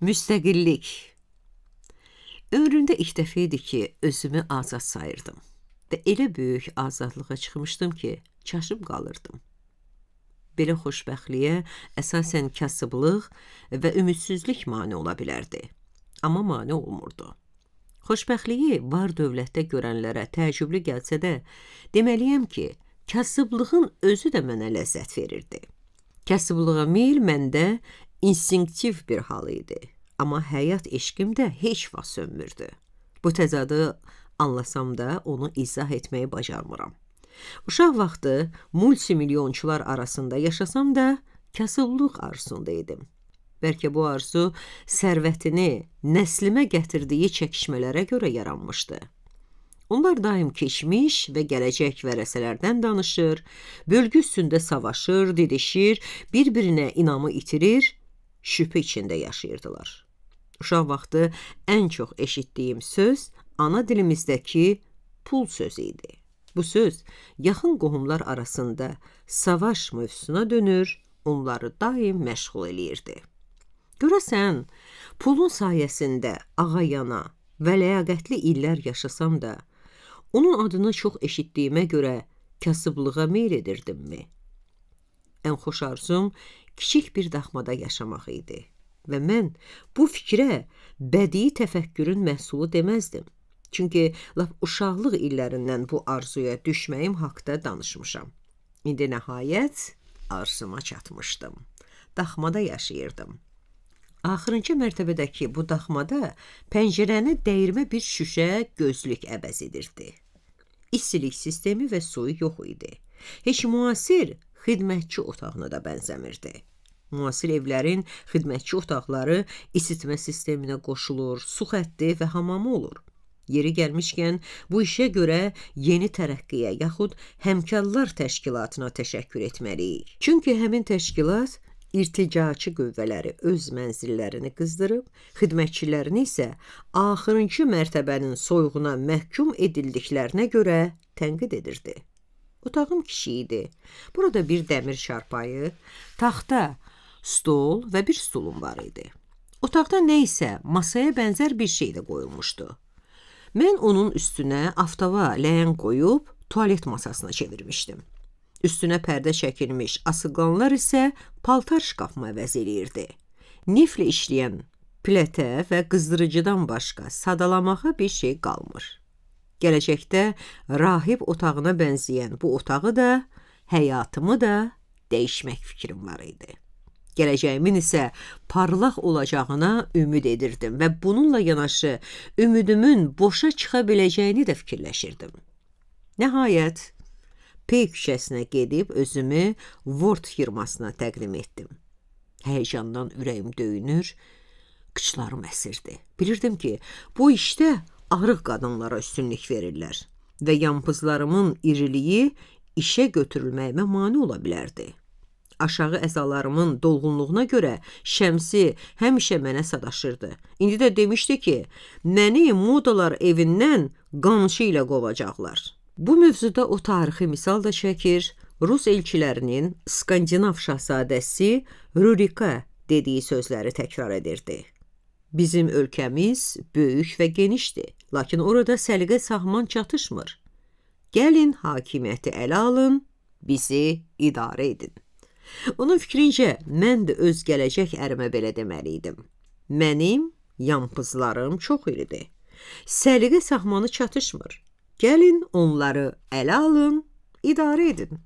Müstəqillik. Ömrümdə ilk dəfə idi ki, özümü azad sayırdım və elə böyük azadlığa çıxmışdım ki, çaşıb qalırdım. Belə xoşbəxtliyə əsasən kasıblıq və ümidsizlik mane ola bilərdi. Amma mane olmurdu. Xoşbəxtliyi var dövlətdə görənlərə təəccüblü gəlsə də, deməliyəm ki, kasıblığın özü də mənə ləzzət verirdi. Kasıblığa meyl məndə instinktiv bir hal idi. Amma həyat eşqim də heç vaxt sönmürdü. Bu təzadı anlasam da onu izah etməyi bacarmıram. Uşaq vaxtı multimilyonçular arasında yaşasam da kasıblıq arzusunda idim. Bəlkə bu arzu sərvətini nəslimə gətirdiyi çəkişmələrə görə yaranmışdı. Onlar daim keçmiş və gələcək vərəsələrdən danışır, bölgü üstündə savaşır, didişir, bir-birinə inamı itirir, şübhə içində yaşayırdılar. Uşaq vaxtı ən çox eşitdiyim söz ana dilimizdəki pul sözü idi. Bu söz yaxın qohumlar arasında savaş mövzusuna dönür, onları daim məşğul eləyirdi. Görəsən, pulun sayəsində ağayana və ləyaqətli illər yaşasam da, onun adını çox eşitdiyimə görə kasıblığa meyl edirdimmi? Ən xoş arzum kiçik bir daxmada yaşamaq idi və mən bu fikrə bədii təfəkkürün məhsulu deməzdim. Çünki lap uşaqlıq illərindən bu arzuya düşməyim haqda danışmışam. İndi nəhayət arzuma çatmışdım. Daxmada yaşayırdım. Axırıncı mərtəbədəki bu daxmada pəncərəni dəyirmə bir şüşə gözlük əvəz edirdi. İstilik sistemi və suyu yox idi. Heç müasir xidmətçi otağına da bənzəmirdi. Müasir evlərin xidmətçi otaqları isitmə sisteminə qoşulur, su xətti və hamamı olur. Yeri gəlmişkən, bu işə görə yeni tərəqqiyə yaxud həmkarlar təşkilatına təşəkkür etməliyik. Çünki həmin təşkilat irticaçı qüvvələri öz mənzillərini qızdırıb, xidmətçilərini isə axırıncı mərtəbənin soyğuna məhkum edildiklərinə görə tənqid edirdi. Otağım kiçik idi. Burada bir dəmir çarpayı, taxta, stol və bir stulum var idi. Otaqda nə isə masaya bənzər bir şey də qoyulmuşdu. Mən onun üstünə aftava ləyən qoyub tualet masasına çevirmişdim. Üstünə pərdə çəkilmiş asıqlanlar isə paltar şkafımı əvəz eləyirdi. Neflə işləyən plətə və qızdırıcıdan başqa sadalamağa bir şey qalmır. Gələcəkdə rahib otağına bənzəyən bu otağı da, həyatımı da dəyişmək fikrim var idi. Gələcəyimin isə parlaq olacağına ümid edirdim və bununla yanaşı ümidimin boşa çıxa biləcəyini də fikirləşirdim. Nəhayət, P küçəsinə gedib özümü Word firmasına təqdim etdim. Həyəcandan ürəyim döyünür, qıçlarım əsirdi. Bilirdim ki, bu işdə arıq qadınlara üstünlük verirlər və yampızlarımın iriliyi işə götürülməyimə mane ola bilərdi. Aşağı əzalarımın dolğunluğuna görə Şəmsi həmişə mənə sadaşırdı. İndi də demişdi ki, məni modalar evindən qamçı ilə qovacaqlar. Bu mövzuda o tarixi misal da çəkir, Rus elçilərinin Skandinav şahzadəsi Rurika dediyi sözləri təkrar edirdi. Bizim ölkəmiz böyük və genişdir, lakin orada səliqə sahman çatışmır. Gəlin hakimiyyəti ələ alın, bizi idarə edin. Onun fikrincə, mən də öz gələcək ərimə belə deməliydim. Mənim yampızlarım çox iridir. Səliqə sahmanı çatışmır. Gəlin onları ələ alın, idarə edin.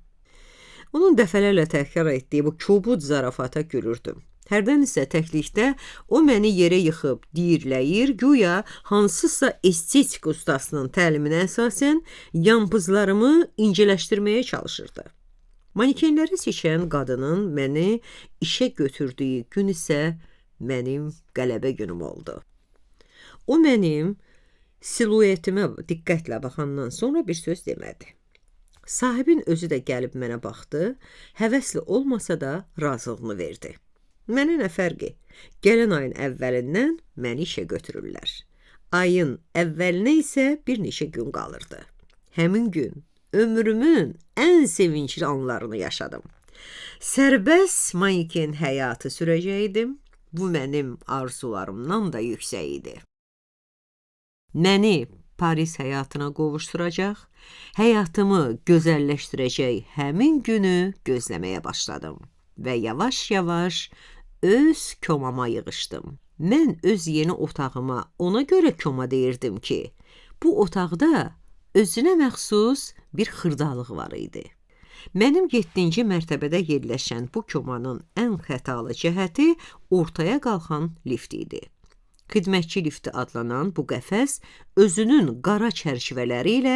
Onun dəfələrlə təkrar etdiyi bu kobud zarafata gülürdüm. Hərdən isə təklikdə o məni yerə yıxıb diyirləyir, güya hansısa estetik ustasının təliminə əsasən yampızlarımı incələşdirməyə çalışırdı. Manikenləri seçən qadının məni işə götürdüyü gün isə mənim qələbə günüm oldu. O mənim siluetimə diqqətlə baxandan sonra bir söz demədi. Sahibin özü də gəlib mənə baxdı, həvəsli olmasa da razılığını verdi. Mənə nə fərqi? Gələn ayın əvvəlindən məni işə götürürlər. Ayın əvvəlinə isə bir neçə gün qalırdı. Həmin gün ömrümün ən sevincli anlarını yaşadım. Sərbəst manken həyatı sürəcəkdim. Bu mənim arzularımdan da yüksək idi. Məni Paris həyatına qovuşduracaq, həyatımı gözəlləşdirəcək həmin günü gözləməyə başladım və yavaş-yavaş öz komama yığışdım. Mən öz yeni otağıma ona görə koma deyirdim ki, bu otaqda özünə məxsus bir xırdalıq var idi. Mənim 7-ci mərtəbədə yerləşən bu komanın ən xətalı cəhəti ortaya qalxan lift idi. Xidmətçi lifti adlanan bu qəfəs özünün qara çərçivələri ilə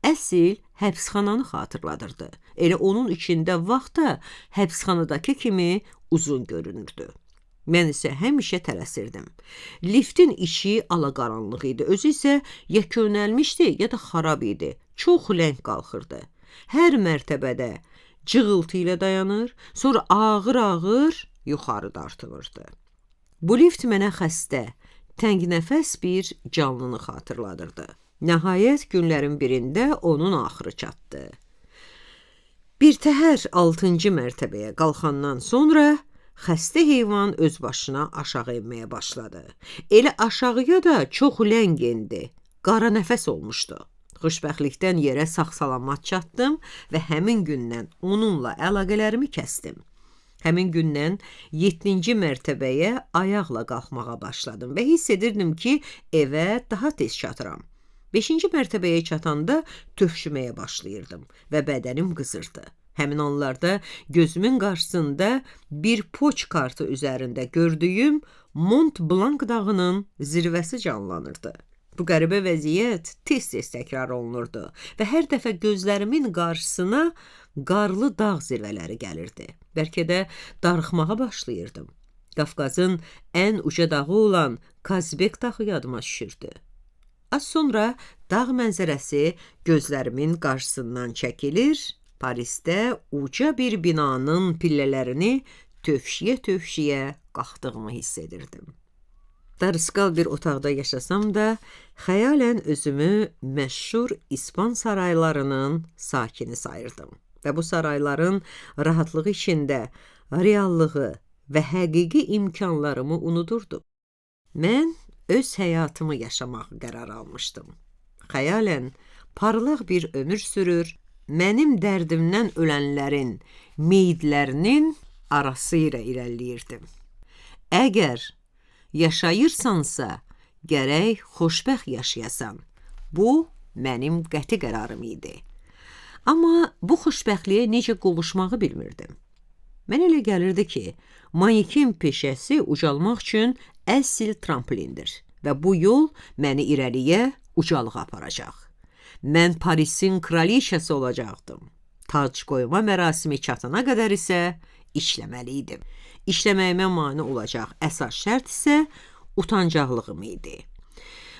əsl həbsxananı xatırladırdı. Elə onun içində vaxt da həbsxanadakı kimi uzun görünürdü. Mən isə həmişə tələsirdim. Liftin içi alaqaranlıq idi, özü isə ya könəlmişdi, ya da xarab idi. Çox ləng qalxırdı. Hər mərtəbədə cığıltı ilə dayanır, sonra ağır-ağır yuxarı dartılırdı. Bu lift mənə xəstə, təngnəfəs bir canlını xatırladırdı. Nəhayət günlərin birində onun axırı çatdı. Bir təhər 6-cı mərtəbəyə qalxandan sonra xəstə heyvan öz başına aşağı enməyə başladı. Elə aşağıya da çox ləng endi, qara nəfəs olmuşdu. Xoşbəxtlikdən yerə sağ-salamat çatdım və həmin gündən onunla əlaqələrimi kəsdim. Həmin gündən 7-ci mərtəbəyə ayaqla qalxmağa başladım və hiss edirdim ki, evə daha tez çatıram. 5-ci mərtəbəyə çatanda tövşüməyə başlayırdım və bədənim qızırdı. Həmin anlarda gözümün qarşısında bir poç kartı üzərində gördüyüm Mont Blanc dağının zirvəsi canlanırdı. Bu qəribə vəziyyət tez-tez təkrar olunurdu və hər dəfə gözlərimin qarşısına qarlı dağ zirvələri gəlirdi. Bəlkə də darıxmağa başlayırdım. Qafqazın ən uca dağı olan Kazbek dağı yadıma düşürdü. Az sonra dağ mənzərəsi gözlərimin qarşısından çəkilir, Parisdə uca bir binanın pillələrini tövşiyə-tövşiyə qalxdığımı hiss edirdim. Darısqal bir otaqda yaşasam da, xəyalən özümü məşhur İspan saraylarının sakini sayırdım. Və bu sarayların rahatlığı içində reallığı və həqiqi imkanlarımı unudurdum. Mən öz həyatımı yaşamağa qərar almışdım. Xəyalən parlaq bir ömür sürür, mənim dərdimdən ölənlərin meyidlərinin arası ilə irəliləyirdim. Əgər yaşayırsansa, gərək xoşbəxt yaşayasan. Bu, mənim qəti qərarım idi. Amma bu xoşbəxtliyə necə qovuşmağı bilmirdim. Mən elə gəlirdi ki, manikin peşəsi ucalmaq üçün əsl tramplindir və bu yol məni irəliyə ucalığa aparacaq. Mən Parisin kraliçası olacaqdım. Tac qoyma mərasimi çatana qədər isə işləməliydim. İşləməyimə mane olacaq əsas şərt isə utancaqlığım idi.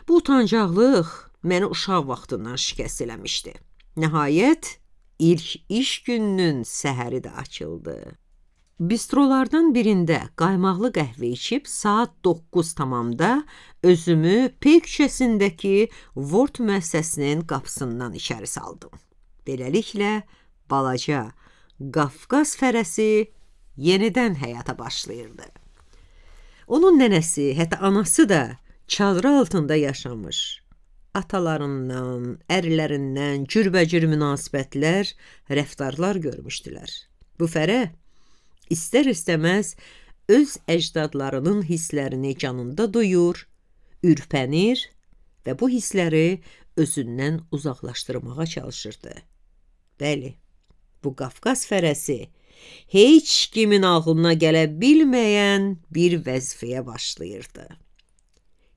Bu utancaqlıq məni uşaq vaxtından şikəst eləmişdi. Nəhayət, ilk iş gününün səhəri də açıldı. Bistrolardan birində qaymaqlı qəhvə içib saat 9 tamamda özümü Pey küçəsindəki Vort müəssisəsinin qapısından içəri saldım. Beləliklə, balaca Qafqaz fərəsi yenidən həyata başlayırdı. Onun nənəsi, hətta anası da çadır altında yaşamış. Atalarından, ərlərindən cürbəcür münasibətlər, rəftarlar görmüşdülər. Bu fərə istər-istəməz öz əcdadlarının hisslərini canında duyur, ürpənir və bu hissləri özündən uzaqlaşdırmağa çalışırdı. Bəli, bu Qafqaz fərəsi heç kimin ağlına gələ bilməyən bir vəzifəyə başlayırdı.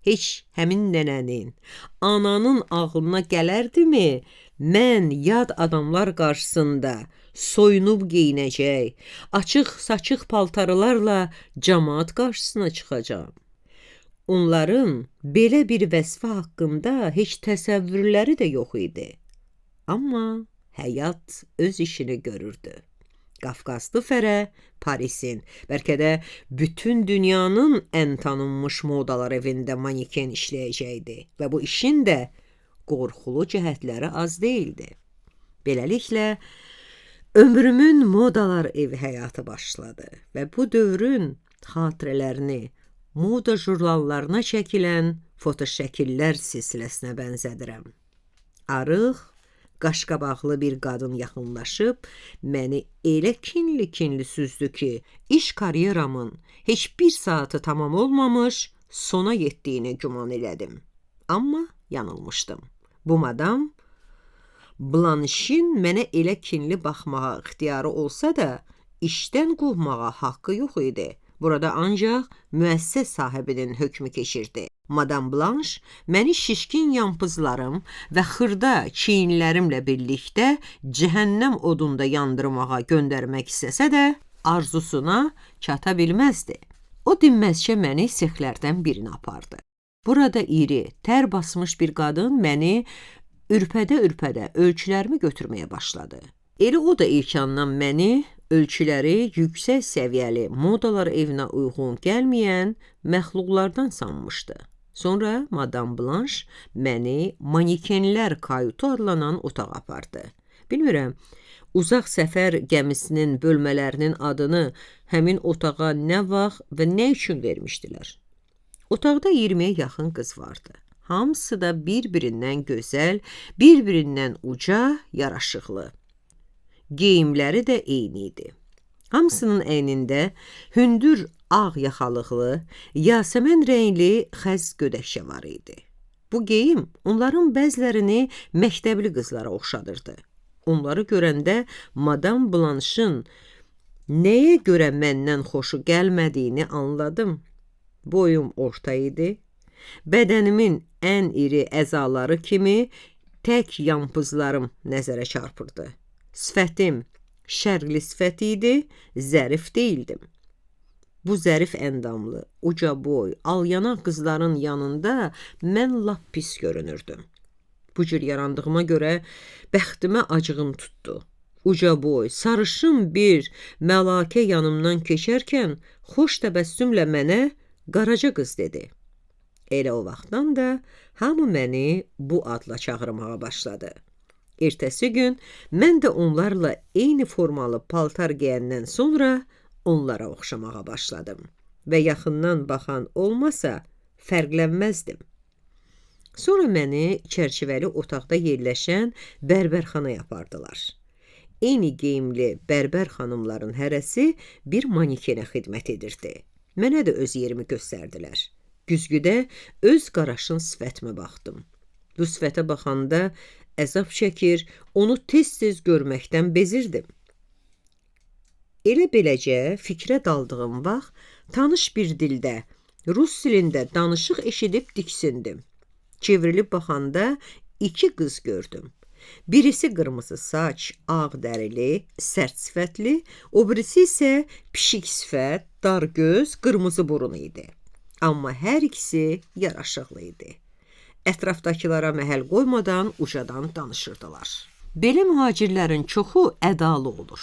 Heç həmin nənənin, ananın ağlına gələrdimi, mən yad adamlar qarşısında soyunub geyinəcək, açıq-saçıq paltarlarla camaat qarşısına çıxacağam. Onların belə bir vəzifə haqqında heç təsəvvürləri də yox idi. Amma həyat öz işini görürdü. Qafqazlı fərə Parisin, bəlkə də bütün dünyanın ən tanınmış modalar evində maniken işləyəcəkdi və bu işin də qorxulu cəhətləri az deyildi. Beləliklə, ömrümün modalar evi həyatı başladı və bu dövrün xatirələrini moda jurnallarına çəkilən fotoşəkillər silsiləsinə bənzədirəm. Arıq, qaşqabaqlı bir qadın yaxınlaşıb, məni elə kinli-kinli süzdü ki, iş karyeramın heç bir saatı tamam olmamış, sona yetdiyini güman elədim. Amma yanılmışdım. Bu madam Blanşin mənə elə kinli baxmağa ixtiyarı olsa da, işdən qovmağa haqqı yox idi. Burada ancaq müəssisə sahibinin hökmü keçirdi. Madam Blanş məni şişkin yampızlarım və xırda çiyinlərimlə birlikdə cəhənnəm odunda yandırmağa göndərmək istəsə də, arzusuna çata bilməzdi. O dinməzcə məni sexlərdən birini apardı. Burada iri, tər basmış bir qadın məni ürpədə-ürpədə ölçülərimi götürməyə başladı. Elə o da ilk andan məni ölçüləri yüksək səviyyəli modalar evinə uyğun gəlməyən məxluqlardan sanmışdı. Sonra Madam Blanş məni manikenlər kayutu adlanan otağa apardı. Bilmirəm, uzaq səfər gəmisinin bölmələrinin adını həmin otağa nə vaxt və nə üçün vermişdilər. Otaqda 20-yə yaxın qız vardı. Hamısı da bir-birindən gözəl, bir-birindən uca, yaraşıqlı. Geyimləri də eyni idi. Hamısının əynində hündür ağ yaxalıqlı, yasəmən rəngli xəz gödəkçə var idi. Bu geyim onların bəzilərini məktəbli qızlara oxşadırdı. Onları görəndə Madam Blanşın nəyə görə məndən xoşu gəlmədiyini anladım. Boyum orta idi. Bədənimin ən iri əzaları kimi tək yampızlarım nəzərə çarpırdı. Sifətim şərqli sifət idi, zərif deyildim. Bu zərif əndamlı, uca boy, alyanaq qızların yanında mən lap pis görünürdüm. Bu cür yarandığıma görə bəxtimə acığım tutdu. Uca boy, sarışın bir məlakə yanımdan keçərkən xoş təbəssümlə mənə Qaraca qız dedi. Elə o vaxtdan da hamı məni bu adla çağırmağa başladı. Ertəsi gün mən də onlarla eyni formalı paltar geyəndən sonra onlara oxşamağa başladım və yaxından baxan olmasa fərqlənməzdim. Sonra məni çərçivəli otaqda yerləşən bərbərxanaya apardılar. Eyni geyimli bərbər xanımların hərəsi bir manikenə xidmət edirdi. Mənə də öz yerimi göstərdilər. Güzgüdə öz qaraşın sifətimə baxdım. Bu sifətə baxanda əzab çəkir, onu tez-tez görməkdən bezirdim. Elə beləcə fikrə daldığım vaxt tanış bir dildə, rus dilində danışıq eşidib diksindim. Çevrilib baxanda 2 qız gördüm. Birisi qırmızı saç, ağ dərili, sərt sifətli, o birisi isə pişik sifət, dar göz, qırmızı burun idi. Amma hər ikisi yaraşıqlı idi. Ətrafdakılara məhəl qoymadan ucadan danışırdılar. Belə mühacirlərin çoxu ədalı olur.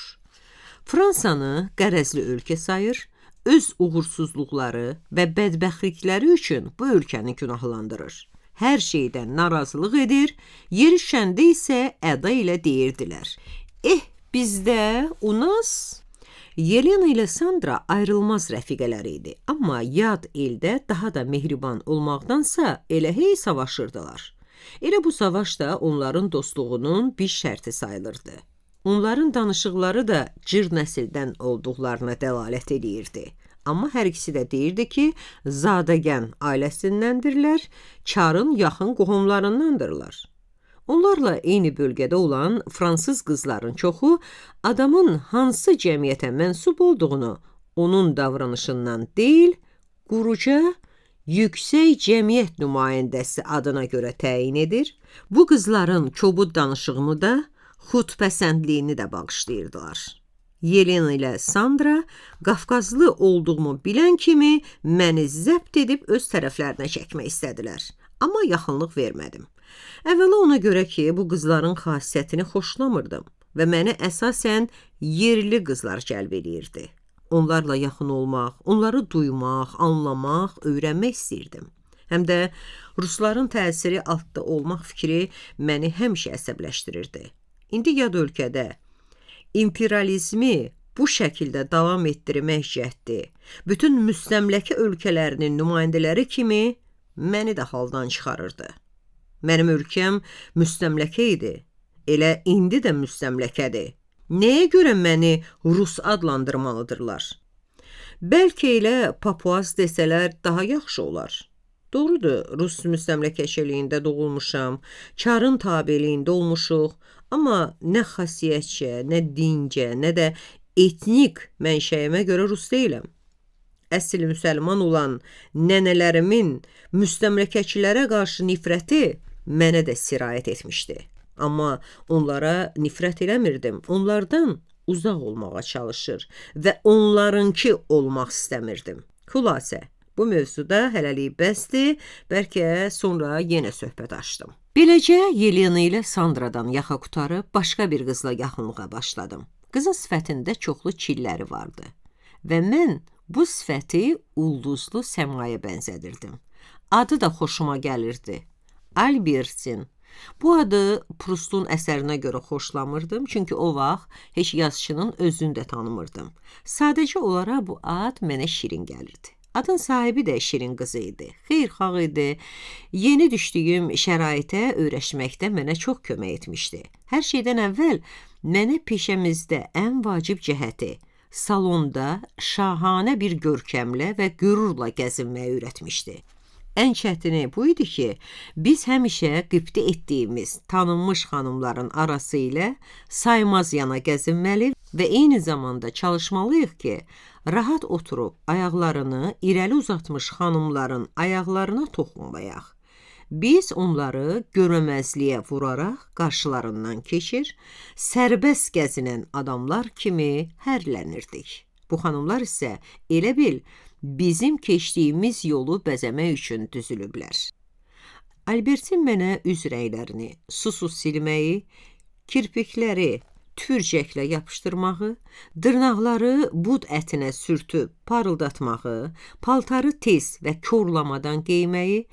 Fransanı qərəzli ölkə sayır, öz uğursuzluqları və bədbəxtlikləri üçün bu ölkəni günahlandırır. Hər şeydən narazılıq edir, yeri şəndə isə əda ilə deyirdilər. Bizdə u nas Yelena ilə Sandra ayrılmaz rəfiqələri idi, amma yad eldə daha da mehriban olmaqdansa elə hey savaşırdılar. Elə bu savaş da onların dostluğunun bir şərti sayılırdı. Onların danışıqları da cır nəsildən olduqlarına dəlalət edirdi. Amma hər ikisi də deyirdi ki, zadəgən ailəsindəndirlər, Çarın yaxın qohumlarındandırlar. Onlarla eyni bölgədə olan fransız qızların çoxu adamın hansı cəmiyyətə mənsub olduğunu onun davranışından deyil, quruca, yüksək cəmiyyət nümayəndəsi adına görə təyin edir. Bu qızların kobud danışığını da, xudpəsəndliyini də bağışlayırdılar. Yelena ilə Sandra Qafqazlı olduğumu bilən kimi məni zəbt edib öz tərəflərinə çəkmək istədilər. Amma yaxınlıq vermədim. Əvvəla ona görə ki, bu qızların xasiyyətini xoşlamırdım və məni əsasən yerli qızlar cəlb edirdi. Onlarla yaxın olmaq, onları duymaq, anlamaq, öyrənmək istəyirdim. Həm də rusların təsiri altda olmaq fikri məni həmişə əsəbləşdirirdi. İndi yad ölkədə imperializmi bu şəkildə davam etdirmək cəhdi bütün müstəmləkə ölkələrinin nümayəndələri kimi məni də haldan çıxarırdı. Mənim ölkəm müstəmləkə idi, elə indi də müstəmləkədir. Nəyə görə məni Rus adlandırmalıdırlar? Bəlkə elə Papuaz desələr daha yaxşı olar. Doğrudur, Rus müstəmləkəçiliyində doğulmuşam, Çarın tabeliyində olmuşuq, amma nə xasiyyətcə, nə dincə, nə də etnik mənşəyimə görə Rus deyiləm. Əsl müsəlman olan nənələrimin müstəmləkəçilərə qarşı nifrəti mənə də sirayət etmişdi. Amma onlara nifrət eləmirdim, onlardan uzaq olmağa çalışır və onlarınki olmaq istəmirdim. Xülasə, bu mövzuda hələlik bəsdir, bəlkə sonra yenə söhbət açdım. Beləcə, Yelena ilə Sandradan yaxa qutarıb başqa bir qızla yaxınlığa başladım. Qızın sifətində çoxlu çilləri vardı və mən bu sifəti ulduzlu səmaya bənzədirdim. Adı da xoşuma gəlirdi. Albertin. Bu adı Prustun əsərinə görə xoşlamırdım, çünki o vaxt heç yazıçının özünü də tanımırdım. Sadəcə olaraq bu ad mənə şirin gəlirdi. Adın sahibi də şirin qızı idi, xeyirxah idi. Yeni düşdüyüm şəraitə öyrəşməkdə mənə çox kömək etmişdi. Hər şeydən əvvəl mənə peşəmizdə ən vacib cəhəti salonda şahanə bir görkəmlə və qürurla gəzinməyi öyrətmişdi. Ən çətini bu idi ki, biz həmişə qibtə etdiyimiz tanınmış xanımların arası ilə saymaz yana gəzinməli və eyni zamanda çalışmalıyıq ki, rahat oturub ayaqlarını irəli uzatmış xanımların ayaqlarına toxunmayaq. Biz onları görəməzliyə vuraraq qarşılarından keçir, sərbəst gəzinən adamlar kimi hərlənirdik. Bu xanımlar isə elə bil, bizim keçdiyimiz yolu bəzəmək üçün düzülüblər. Albertin mənə üz rənglərini susuz silməyi, kirpikləri tüpürcəklə yapışdırmağı, dırnaqları bud ətinə sürtüb parıldatmağı, paltarı tez və korlamadan geyməyi,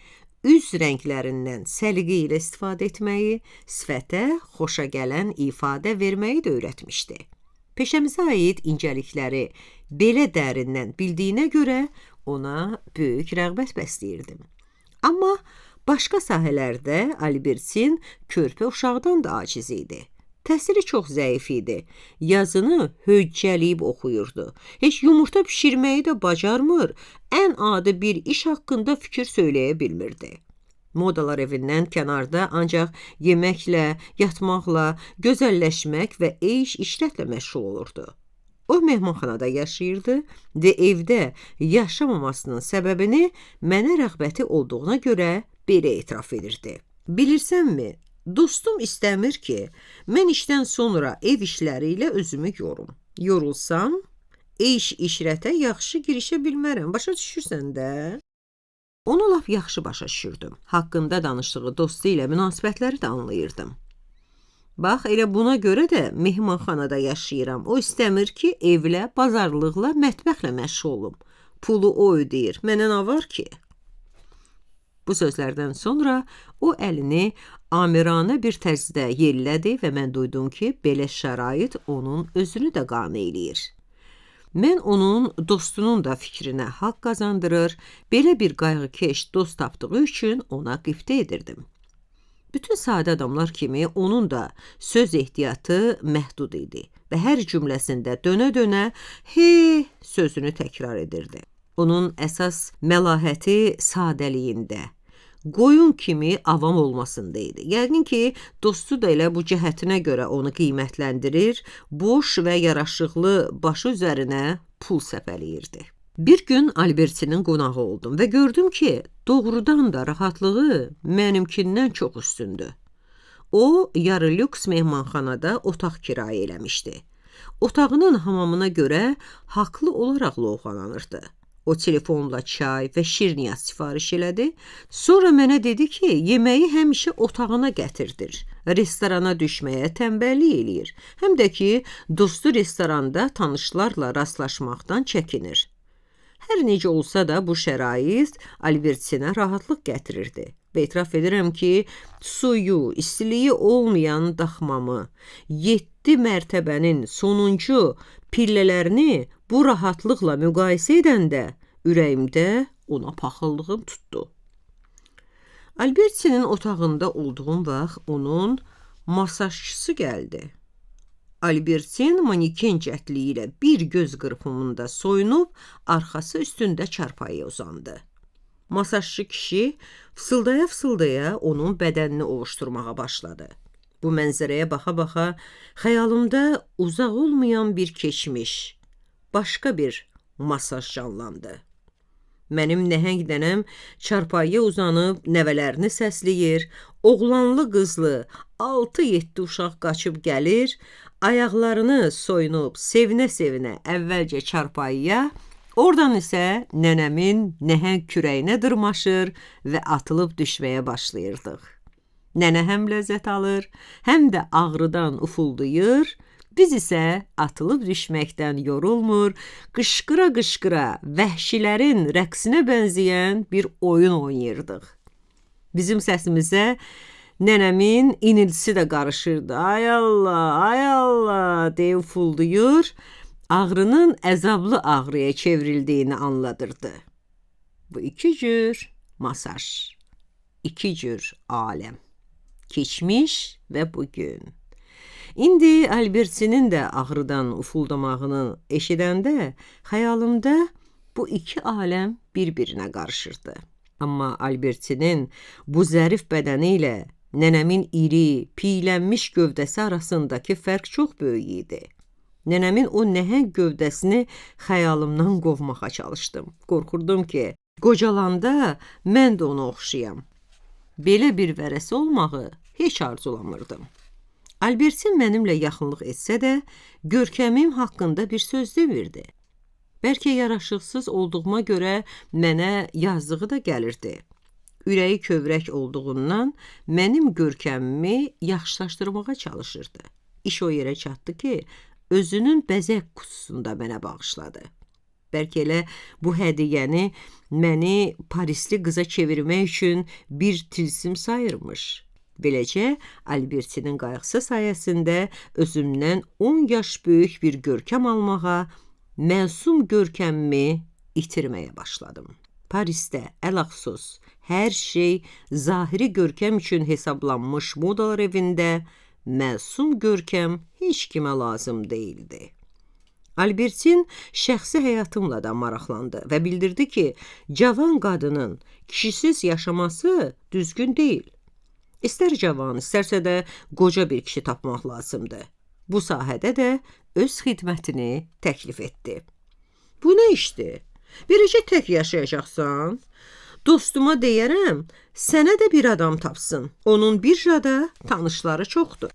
üz rənglərindən səliqə ilə istifadə etməyi, sifətə xoşa gələn ifadə verməyi də öyrətmişdi. Peşəmizə aid incəlikləri belə dərindən bildiyinə görə ona böyük rəğbət bəsləyirdim. Amma başqa sahələrdə Albertin körpə uşaqdan da aciz idi. Təhsili çox zəif idi. Yazını höccəliyib oxuyurdu. Heç yumurta bişirməyi də bacarmır, ən adi bir iş haqqında fikir söyləyə bilmirdi. Modalar evindən kənarda ancaq yeməklə, yatmaqla, gözəlləşmək və eyş-işrətlə məşğul olurdu. O mehmanxanada yaşayırdı və evdə yaşamamasının səbəbini mənə rəğbəti olduğuna görə belə etiraf edirdi. Bilirsənmi, dostum istəmir ki, mən işdən sonra ev işləri ilə özümü yorum. Yorulsam, eyş-işrətə yaxşı girişə bilmərəm, başa düşürsən də? Onu lap yaxşı başa düşürdüm. Haqqında danışdığı dostu ilə münasibətləri də anlayırdım. Bax, elə buna görə də mehmanxanada yaşayıram. O istəmir ki, evlə, bazarlıqla, mətbəxlə məşğul olum. Pulu o ödəyir. Mənə nə var ki? Bu sözlərdən sonra o əlini amiranə bir tərzdə yellədi və mən duydum ki, belə şərait onun özünü də qane eləyir. Mən onun dostunun da fikrinə haqq qazandırır, belə bir qayğıkeş dost tapdığı üçün ona qibtə edirdim. Bütün sadə adamlar kimi onun da söz ehtiyatı məhdud idi və hər cümləsində dönə-dönə "he" sözünü təkrar edirdi. Onun əsas məlahəti sadəliyində, qoyun kimi avam olmasında idi. Yəqin ki, dostu da elə bu cəhətinə görə onu qiymətləndirir, boş və yaraşıqlı başı üzərinə pul səpələyirdi. Bir gün Albertinin qonağı oldum və gördüm ki, doğrudan da rahatlığı mənimkindən çox üstündür. O, yarı lüks mehmanxanada otaq kirayə eləmişdi. Otağının hamamına görə haqlı olaraq lovğalanırdı. O telefonla çay və şirniyyat sifariş elədi. Sonra mənə dedi ki, yeməyi həmişə otağına gətirdir. Restorana düşməyə tənbəllik eləyir. Həm də ki, dostu restoranda tanışlarla rastlaşmaqdan çəkinir. Hər necə olsa da bu şərait Albertinə rahatlıq gətirirdi. Və etiraf edirəm ki, suyu, istiliyi olmayan daxmamı, 7 mərtəbənin sonuncu pillələrini bu rahatlıqla müqayisə edəndə ürəyimdə ona paxıllığım tutdu. Albertinin otağında olduğum vaxt onun masajçısı gəldi. Albertin maneken cəhdliyi ilə bir göz qırpımında soyunub, arxası üstündə çarpayıya uzandı. Masajçı kişi fısıldaya-fısıldaya onun bədənini ovuşturmağa başladı. Bu mənzərəyə baxa-baxa xəyalımda uzaq olmayan bir keçmiş, başqa bir masaj canlandı. Mənim nəhəng nənəm çarpayıya uzanıb nəvələrini səsləyir, oğlanlı qızlı 6-7 uşaq qaçıb gəlir, ayaqlarını soyunub sevinə-sevinə əvvəlcə çarpayıya, oradan isə nənəmin nəhəng kürəyinə dırmaşır və atılıb düşməyə başlayırdıq. Nənə həm ləzzət alır, həm də ağrıdan ufuldayır, biz isə atılıb düşməkdən yorulmur, qışqıra-qışqıra vəhşilərin rəqsinə bənzəyən bir oyun oynayırdıq. Bizim səsimizə nənəmin iniltisi də qarışırdı. Ay Allah, ay Allah deyə ufuldayır, ağrının əzablı ağrıya çevrildiyini anladırdı. Bu iki cür masaj, iki cür aləm. Keçmiş və bugün. İndi Albertinin də ağrıdan ufuldamağını eşidəndə xəyalımda bu iki aləm bir-birinə qarışırdı. Amma Albertinin bu zərif bədəni ilə nənəmin iri, piylənmiş gövdəsi arasındakı fərq çox böyük idi. Nənəmin o nəhəng gövdəsini xəyalımdan qovmağa çalışdım. Qorxurdum ki, qocalanda mən də ona oxşayam. Belə bir vərəsi olmağı heç arzulamırdım. Albertin mənimlə yaxınlıq etsə də, görkəmim haqqında bir söz demirdi. Bəlkə yaraşıqsız olduğuma görə mənə yazdığı da gəlirdi. Ürəyi kövrək olduğundan mənim görkəmimi yaxşılaşdırmağa çalışırdı. İş o yerə çatdı ki, özünün bəzək qutusunda mənə bağışladı. Bəlkə elə bu hədiyyəni məni Parisli qıza çevirmək üçün bir tilsim sayırmış. Beləcə, Albertinin qayğısı sayəsində özümdən 10 yaş böyük bir görkəm almağa, məsum görkəmimi itirməyə başladım. Parisdə ələxsus hər şey zahiri görkəm üçün hesablanmış modalar evində məsum görkəm heç kimə lazım deyildi. Albertin şəxsi həyatımla da maraqlandı və bildirdi ki, cavan qadının kişisiz yaşaması düzgün deyil. İstər cavan, istərsə də qoca bir kişi tapmaq lazımdır. Bu sahədə də öz xidmətini təklif etdi. Bu nə işdir? Biricə tək yaşayacaqsan? Dostuma deyərəm, sənə də bir adam tapsın. Onun birjada tanışları çoxdur.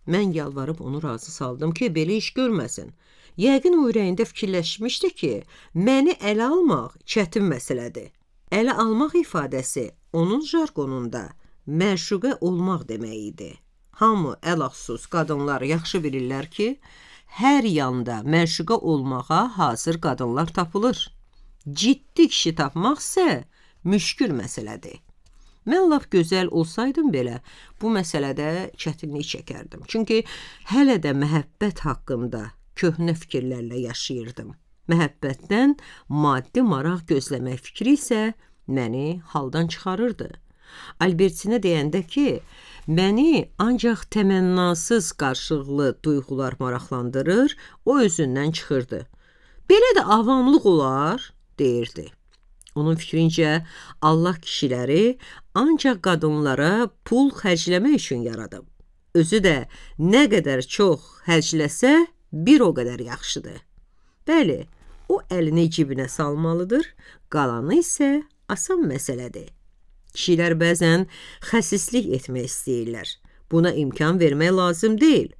Mən yalvarıb onu razı saldım ki, belə iş görməsin. Yəqin o ürəyində fikirləşmişdi ki, məni ələ almaq çətin məsələdir. Ələ almaq ifadəsi onun jargonunda məşuqə olmaq demək idi. Hamı ələxsus qadınlar yaxşı bilirlər ki, hər yanda məşuqə olmağa hazır qadınlar tapılır. Ciddi kişi tapmaq isə müşkül məsələdir. Mən lap gözəl olsaydım belə, bu məsələdə çətinlik çəkərdim. Çünki hələ də məhəbbət haqqında köhnə fikirlərlə yaşayırdım. Məhəbbətdən maddi maraq gözləmək fikri isə məni haldan çıxarırdı. Albertinə deyəndə ki, məni ancaq təmənnasız qarşılıqlı duyğular maraqlandırır, o özündən çıxırdı. Belə də avamlıq olar, deyirdi. Onun fikrincə, Allah kişiləri ancaq qadınlara pul xərcləmək üçün yaradıb. Özü də nə qədər çox xərcləsə, bir o qədər yaxşıdır. Bəli, o əlini cibinə salmalıdır, qalanı isə asan məsələdir. Kişilər bəzən xəsislik etmək istəyirlər. Buna imkan vermək lazım deyil.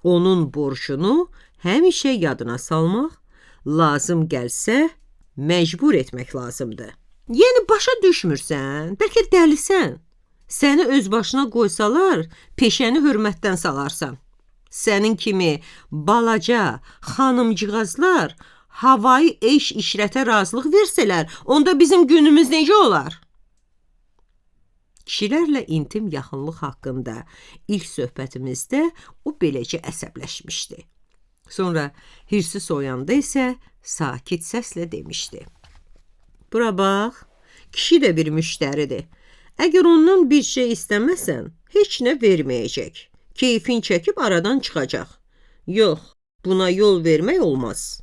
Onun borcunu həmişə yadına salmaq, lazım gəlsə məcbur etmək lazımdır. Yəni başa düşmürsən, bəlkə dəlisən. Səni öz başına qoysalar, peşəni hörmətdən salarsan. Sənin kimi balaca xanımcığazlar havayı eş-işrətə razılıq versələr, onda bizim günümüz necə olar? Kişilərlə intim yaxınlıq haqqında ilk söhbətimizdə o beləcə əsəbləşmişdi. Sonra hirsi soyanda isə sakit səslə demişdi: "Bura bax, kişi də bir müştəridir. Əgər ondan bir şey istəməsən, heç nə verməyəcək. Keyfin çəkib aradan çıxacaq. Yox, buna yol vermək olmaz."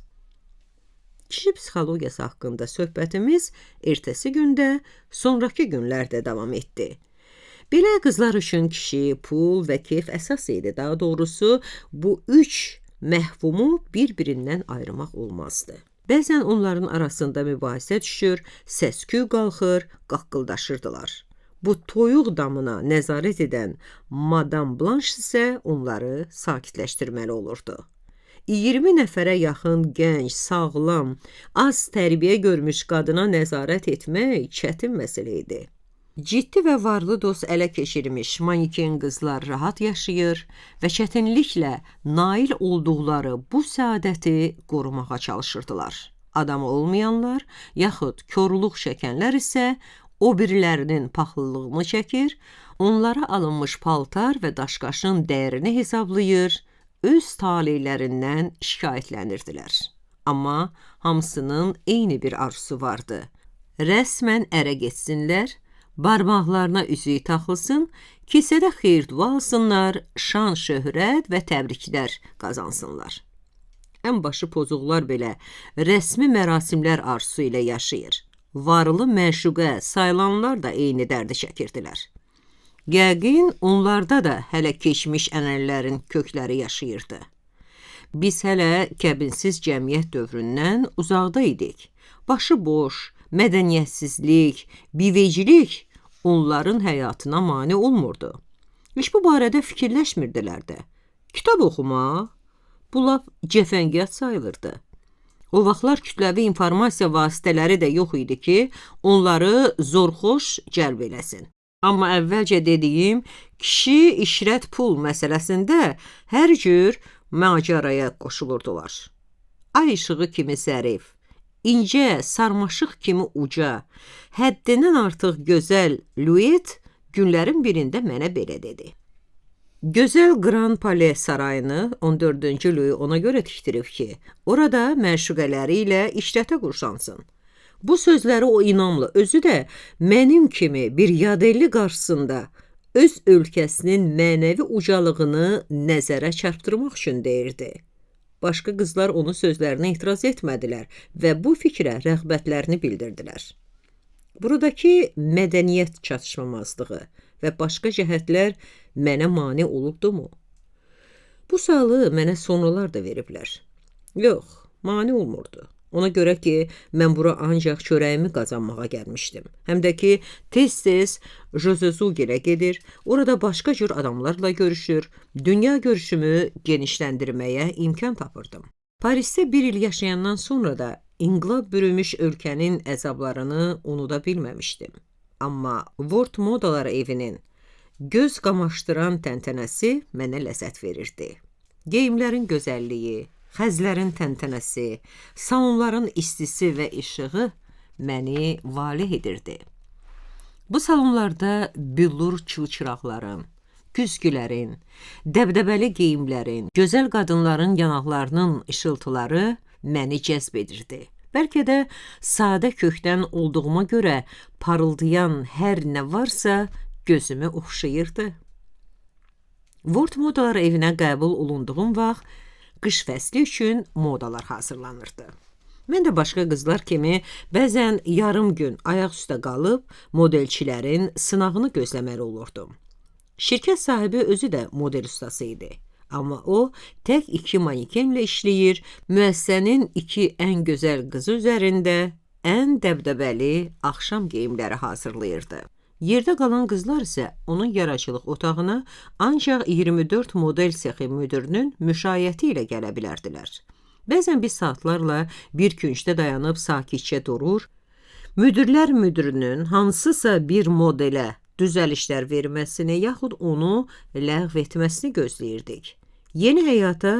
Kişi psixologiyası haqqında söhbətimiz ertəsi gündə, sonrakı günlərdə davam etdi. Belə qızlar üçün kişi, pul və keyf əsas idi. Daha doğrusu, bu üç məhvumu bir-birindən ayırmaq olmazdı. Bəzən onların arasında mübahisə düşür, səs-küy qalxır, qaqqıldaşırdılar. Bu toyuq damına nəzarət edən Madam Blanche isə onları sakitləşdirməli olurdu. 20 nəfərə yaxın gənc, sağlam, az tərbiyə görmüş qadına nəzarət etmək çətin məsələ idi. Ciddi və varlı dost ələ keçirmiş maneken qızlar rahat yaşayır və çətinliklə nail olduqları bu səadəti qorumağa çalışırdılar. Adam olmayanlar, yaxud korluq çəkənlər isə o birilərinin paxıllığını çəkir, onlara alınmış paltar və daşqaşın dəyərini hesablayır, öz taleylərindən şikayətlənirdilər. Amma hamısının eyni bir arzusu vardı. Rəsmən ərə getsinlər, barmaqlarına üzüyü taxılsın, kisədə xeyir-dua alsınlar, şan, şöhrət və təbriklər qazansınlar. Ən başı pozuqlar belə rəsmi mərasimlər arzusu ilə yaşayır. Varlı məşuqə sayılanlar da eyni dərdi çəkirdilər. Yəqin onlarda da hələ keçmiş ənənələrin kökləri yaşayırdı. Biz hələ kəbinsiz cəmiyyət dövründən uzaqda idik. Başı boş, mədəniyyətsizlik, bivecilik onların həyatına mane olmurdu. Heç bu barədə fikirləşmirdilər də. Kitab oxumaq, bu lap cəfəngiyat sayılırdı. O vaxtlar kütləvi informasiya vasitələri də yox idi ki, onları zorxoş cəlb eləsin. Amma əvvəlcə dediyim kişi işrət pul məsələsində hər cür macəraya qoşulurdular. Ay işığı kimi zərif, incə, sarmaşıq kimi uca, həddindən artıq gözəl Louis günlərin birində mənə belə dedi: "Gözəl Grand Palais sarayını 14-cü Louis ona görə tikdirib ki, orada məşuqələri ilə işrətə qurşansın." Bu sözləri o inamla özü də mənim kimi bir yadelli qarşısında öz ölkəsinin mənəvi ucalığını nəzərə çarpdırmaq üçün deyirdi. Başqa qızlar onun sözlərinə etiraz etmədilər və bu fikrə rəğbətlərini bildirdilər. Buradakı mədəniyyət çatışmamazlığı və başqa cəhətlər mənə mane olubdumu? Bu sualı mənə sonralar da veriblər. Yox, mane olmurdu. Ona görə ki, mən bura ancaq çörəyimi qazanmağa gəlmişdim. Həm də ki, tez-tez Josezugil'ə gedir, orada başqa cür adamlarla görüşür, dünya görüşümü genişləndirməyə imkan tapırdım. Parisdə bir il yaşayandan sonra da inqilab bürümüş ölkənin əzablarını unuda bilməmişdim. Amma Wort Modalar evinin göz qamaşdıran təntənəsi mənə ləzzət verirdi. Geyimlərin gözəlliyi, xəzlərin təntənəsi, salonların istisi və işığı məni valeh edirdi. Bu salonlarda büllur çılçıraqların, güzgülərin, dəbdəbəli geyimlərin, gözəl qadınların yanaqlarının ışıltıları məni cəzb edirdi. Bəlkə də sadə kökdən olduğuma görə parıldayan hər nə varsa gözümü oxşayırdı. Wort Modalar evinə qəbul olunduğum vaxt qış fəsli üçün modalar hazırlanırdı. Mən də başqa qızlar kimi bəzən yarım gün ayaq üstə qalıb modelçilərin sınağını gözləməli olurdum. Şirkət sahibi özü də model ustası idi. Amma o tək 2 manekenlə işləyir, müəssisənin 2 ən gözəl qızı üzərində ən dəbdəbəli axşam geyimləri hazırlayırdı. Yerdə qalan qızlar isə onun yaradıcılıq otağına ancaq 24 model sexi müdirinin müşayiəti ilə gələ bilərdilər. Bəzən biz saatlarla bir küncdə dayanıb sakitcə durur, müdirlər müdirinin hansısa bir modelə düzəlişlər verməsini yaxud onu ləğv etməsini gözləyirdik. Yeni həyata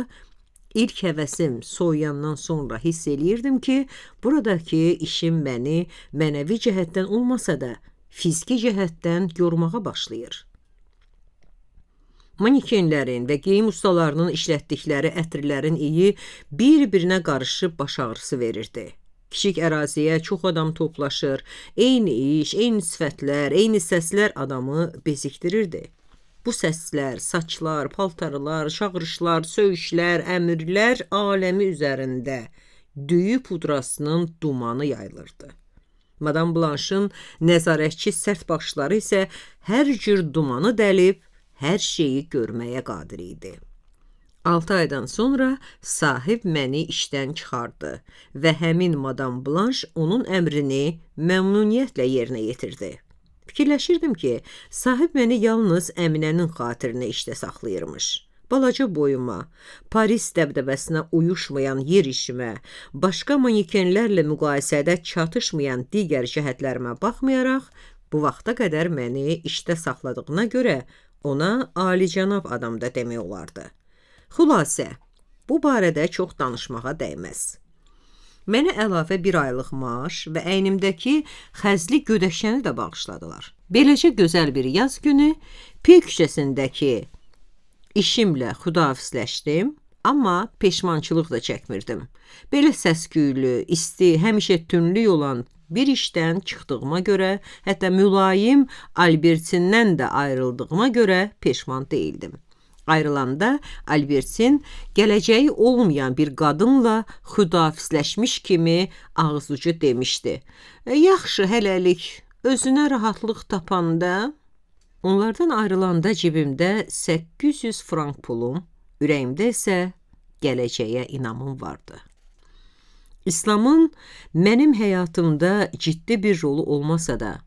ilk həvəsim soyuyandan sonra hiss eləyirdim ki, buradakı işim məni mənəvi cəhətdən olmasa da fiziki cəhətdən yormağa başlayır. Manikenlərin və geyim ustalarının işlətdikləri ətirlərin iyi bir-birinə qarışıb baş ağrısı verirdi. Kiçik əraziyə çox adam toplaşır, eyni iş, eyni sifətlər, eyni səslər adamı bezikdirirdi. Bu səslər, saçlar, paltarlar, çağırışlar, söyüşlər, əmrlər aləmi üzərində düyü pudrasının dumanı yayılırdı. Madame Blanche'ın nəzarətçi sərt baxışları isə hər cür dumanı dəlib, hər şeyi görməyə qadir idi. 6 aydan sonra sahib məni işdən çıxardı və həmin Madame Blanche onun əmrini məmnuniyyətlə yerinə yetirdi. Fikirləşirdim ki, sahib məni yalnız Əminənin xatirinə işdə saxlayırmış. Balaca boyuma, Paris dəbdəbəsinə uyuşmayan yer işimə, başqa manikenlərlə müqayisədə çatışmayan digər cəhətlərimə baxmayaraq, bu vaxta qədər məni işdə saxladığına görə ona alicənab adam da demək olardı. Xülasə, bu barədə çox danışmağa dəyməz. Mənə əlavə 1 aylıq maaş və əynimdəki xəzli gödəkçəni də bağışladılar. Beləcə gözəl bir yaz günü Pi küçəsindəki işimlə xudahafizləşdim, amma peşmançılıq da çəkmirdim. Belə səsküylü, isti, həmişə tünlük olan bir işdən çıxdığıma görə, hətta mülayim Albertindən də ayrıldığıma görə peşman deyildim. Ayrılanda Albertin gələcəyi olmayan bir qadınla xudahafizləşmiş kimi ağzucu demişdi. Yaxşı, hələlik, özünə rahatlıq tapanda. Onlardan ayrılanda cibimdə 800 frank pulum, ürəyimdə isə gələcəyə inamım vardı. İslamın mənim həyatımda ciddi bir rolu olmasa da,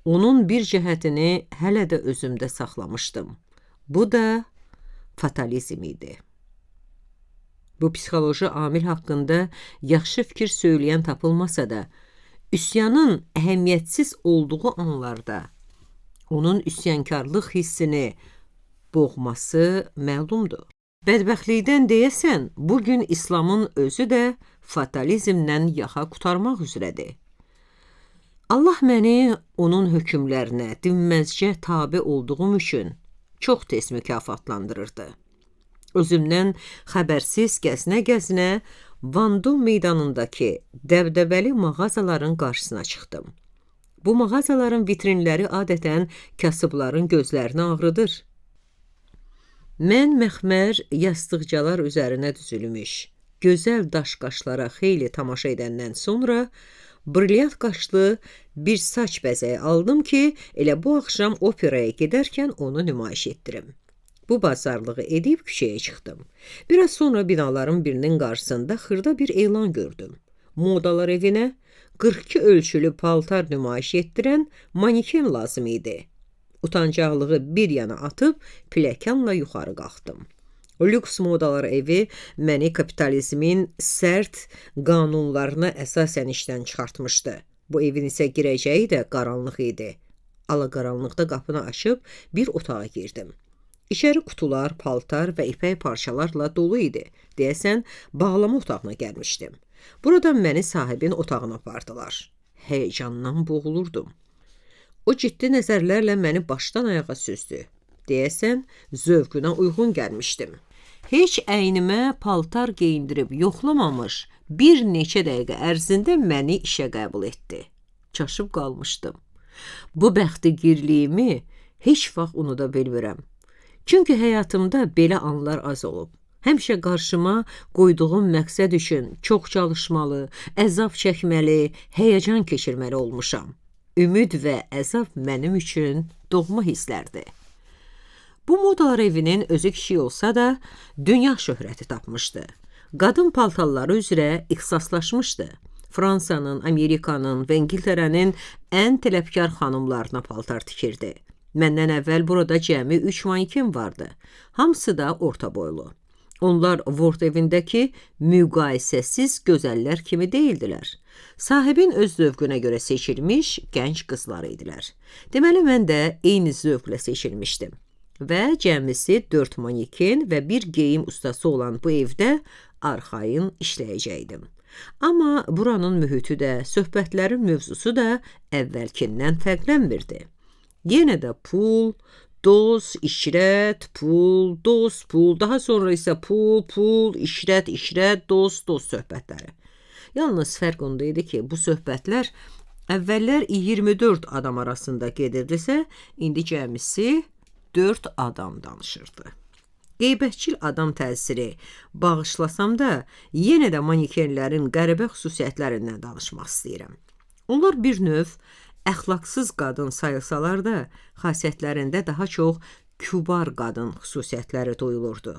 onun bir cəhətini hələ də özümdə saxlamışdım. Bu da fatalizm idi. Bu psixoloji amil haqqında yaxşı fikir söyləyən tapılmasa da, üsyanın əhəmiyyətsiz olduğu anlarda onun üsyankarlıq hissini boğması məlumdur. Bədbəxtlikdən deyəsən, bugün İslamın özü də fatalizmdən yaxa qurtarmaq üzrədir. Allah məni onun hökmlərinə dinməzcə tabe olduğum üçün çox tez mükafatlandırırdı. Özümdən xəbərsiz gəzinə-gəzinə Vandom meydanındakı dəbdəbəli mağazaların qarşısına çıxdım. Bu mağazaların vitrinləri adətən kasıbların gözlərini ağrıdır. Mən məxmər yastıqcalar üzərinə düzülmüş, gözəl daş qaşlara xeyli tamaşa edəndən sonra brilyant qaşlı bir saç bəzəyi aldım ki, elə bu axşam operaya gedərkən onu nümayiş etdirim. Bu bazarlığı edib küçəyə çıxdım. Biraz sonra binaların birinin qarşısında xırda bir elan gördüm. Modalar evinə 42 ölçülü paltar nümayiş etdirən maniken lazım idi. Utancaqlığı bir yana atıb pləkanla yuxarı qalxdım. Lüks modalar evi məni kapitalizmin sərt qanunlarına əsasən işdən çıxartmışdı. Bu evin isə girəcəyi də qaranlıq idi. Alaqaranlıqda qapını açıb bir otağa girdim. İçəri qutular, paltar və ipək parçalarla dolu idi. Deyəsən, bağlama otağına gəlmişdim. Buradan məni sahibin otağına apardılar. Həyəcandan boğulurdum. O ciddi nəzərlərlə məni başdan ayağa süzdü. Deyəsən, zövqünə uyğun gəlmişdim. Heç əynimə paltar geyindirib yoxlamamış, bir neçə dəqiqə ərzində məni işə qəbul etdi. Çaşıb qalmışdım. Bu bəxtigirliyimi heç vaxt unuda bilmirəm. Çünki həyatımda belə anlar az olub. Həmişə qarşıma qoyduğum məqsəd üçün çox çalışmalı, əzab çəkməli, həyəcan keçirməli olmuşam. Ümid və əzab mənim üçün doğma hisslərdir. Bu modalar evinin özü kiçik olsa da, dünya şöhrəti tapmışdı. Qadın paltarları üzrə ixtisaslaşmışdı. Fransanın, Amerikanın və İngiltərənin ən tələbkar xanımlarına paltar tikirdi. Məndən əvvəl burada cəmi 3 manken vardı. Hamısı da orta boylu. Onlar Ward evindəki müqayisəsiz gözəllər kimi deyildilər. Sahibin öz zövqünə görə seçilmiş gənc qızlar idilər. Deməli, mən də eyni zövqlə seçilmişdim. Və cəmisi 4 maneken və bir geyim ustası olan bu evdə arxayın işləyəcəkdim. Amma buranın mühiti də, söhbətlərin mövzusu da əvvəlkindən fərqlənmirdi. Yenə də pul, Dost, işrət, pul, dost, pul, daha sonra isə pul, pul, işrət, işrət, dost, dost söhbətləri. Yalnız fərq onda idi ki, bu söhbətlər əvvəllər 24 adam arasında gedirdisə, indi cəmisi 4 adam danışırdı. Qeybətçil adam təsiri bağışlasam da, yenə də manikenlərin qəribə xüsusiyyətlərindən danışmaq istəyirəm. Onlar bir növ əxlaqsız qadın sayılsalar da, xasiyyətlərində daha çox kübar qadın xüsusiyyətləri duyulurdu.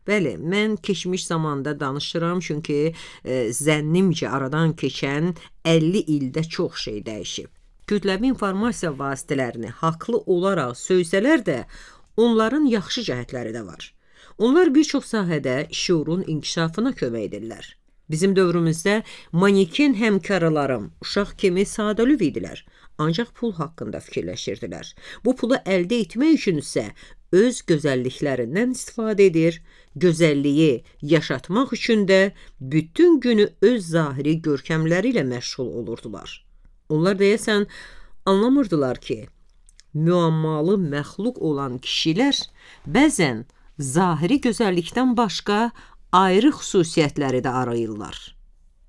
Bəli, mən keçmiş zamanda danışıram, çünki zənnimcə aradan keçən 50 ildə çox şey dəyişib. Kütləvi informasiya vasitələrini haqlı olaraq söysələr də, onların yaxşı cəhətləri də var. Onlar bir çox sahədə şuurun inkişafına kömək edirlər. Bizim dövrümüzdə maniken həmkarlarım uşaq kimi sadəlüv idilər, ancaq pul haqqında fikirləşirdilər. Bu pulu əldə etmək üçün isə öz gözəlliklərindən istifadə edir, gözəlliyi yaşatmaq üçün də bütün günü öz zahiri görkəmləri ilə məşğul olurdular. Onlar deyəsən anlamırdılar ki, müəmmalı məxluq olan kişilər bəzən zahiri gözəllikdən başqa ayrı xüsusiyyətləri də arayırlar.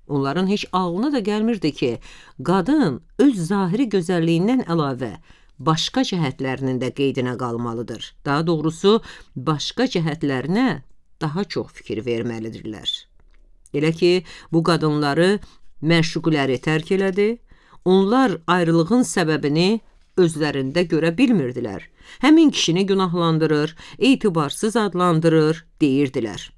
Onların heç ağlına da gəlmirdi ki, qadın öz zahiri gözəlliyindən əlavə başqa cəhətlərinin də qeydinə qalmalıdır. Daha doğrusu, başqa cəhətlərinə daha çox fikir verməlidirlər. Elə ki, bu qadınları məşuqləri tərk elədi, onlar ayrılığın səbəbini özlərində görə bilmirdilər. Həmin kişini günahlandırır, etibarsız adlandırır, deyirdilər.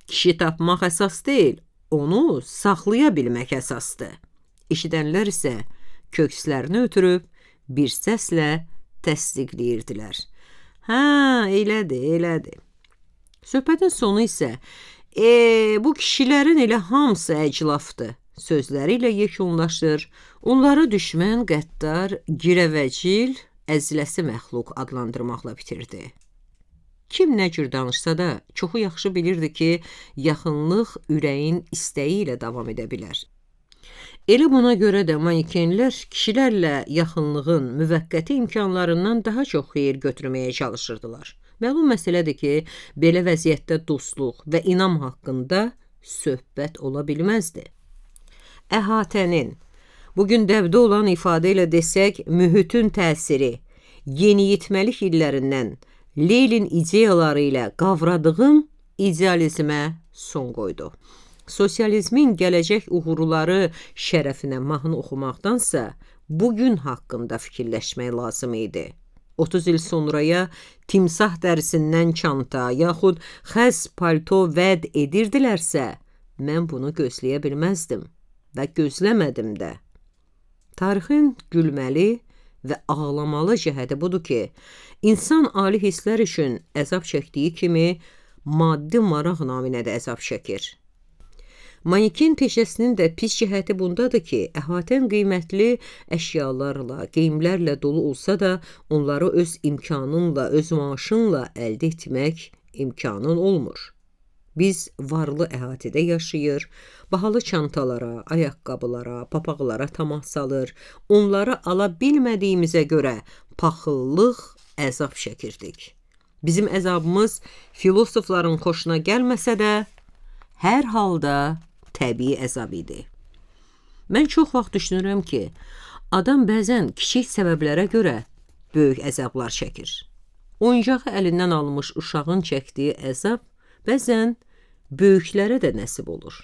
Kişi tapmaq əsas deyil, onu saxlaya bilmək əsasdır. Eşidənlər isə kökslərini ötürüb bir səslə təsdiqləyirdilər. Hə, elədir. Söhbətin sonu isə, bu kişilərin elə hamısı əclafdır sözləri ilə yekunlaşır. Onları düşmən, qəddar, girəvəcil, əziləsi məxluq adlandırmaqla bitirdi. Kim nə cür danışsa da, çoxu yaxşı bilirdi ki, yaxınlıq ürəyin istəyi ilə davam edə bilər. Elə buna görə də manikenlər kişilərlə yaxınlığın müvəqqəti imkanlarından daha çox xeyir götürməyə çalışırdılar. Məlum məsələdir ki, belə vəziyyətdə dostluq və inam haqqında söhbət ola bilməzdi. Əhatənin, bugün dəbdə olan ifadə ilə desək, mühitin təsiri, yeniyetməlik illərindən Leylin ideyaları ilə qavradığım idealizmə son qoydu. Sosializmin gələcək uğurları şərəfinə mahnı oxumaqdansa, bugün haqqında fikirləşmək lazım idi. 30 il sonraya timsah dərisindən çanta, yaxud xəz palto vəd edirdilərsə, mən bunu gözləyə bilməzdim və gözləmədim də. Tarixin gülməli və ağlamalı cəhəti budur ki, insan ali hisslər üçün əzab çəkdiyi kimi, maddi maraq naminə də əzab çəkir. Maniken peşəsinin də pis cəhəti bundadır ki, əhatən qiymətli əşyalarla, geyimlərlə dolu olsa da, onları öz imkanınla, öz maaşınla əldə etmək imkanın olmur. Biz varlı əhatədə yaşayır, bahalı çantalara, ayaqqabılara, papaqlara tamah salır, onları ala bilmədiyimizə görə paxıllıq, əzab çəkirdik. Bizim əzabımız filosofların xoşuna gəlməsə də, hər halda təbii əzab idi. Mən çox vaxt düşünürəm ki, adam bəzən kiçik səbəblərə görə böyük əzablar çəkir. Oyuncağı əlindən almış uşağın çəkdiyi əzab bəzən böyüklərə də nəsib olur.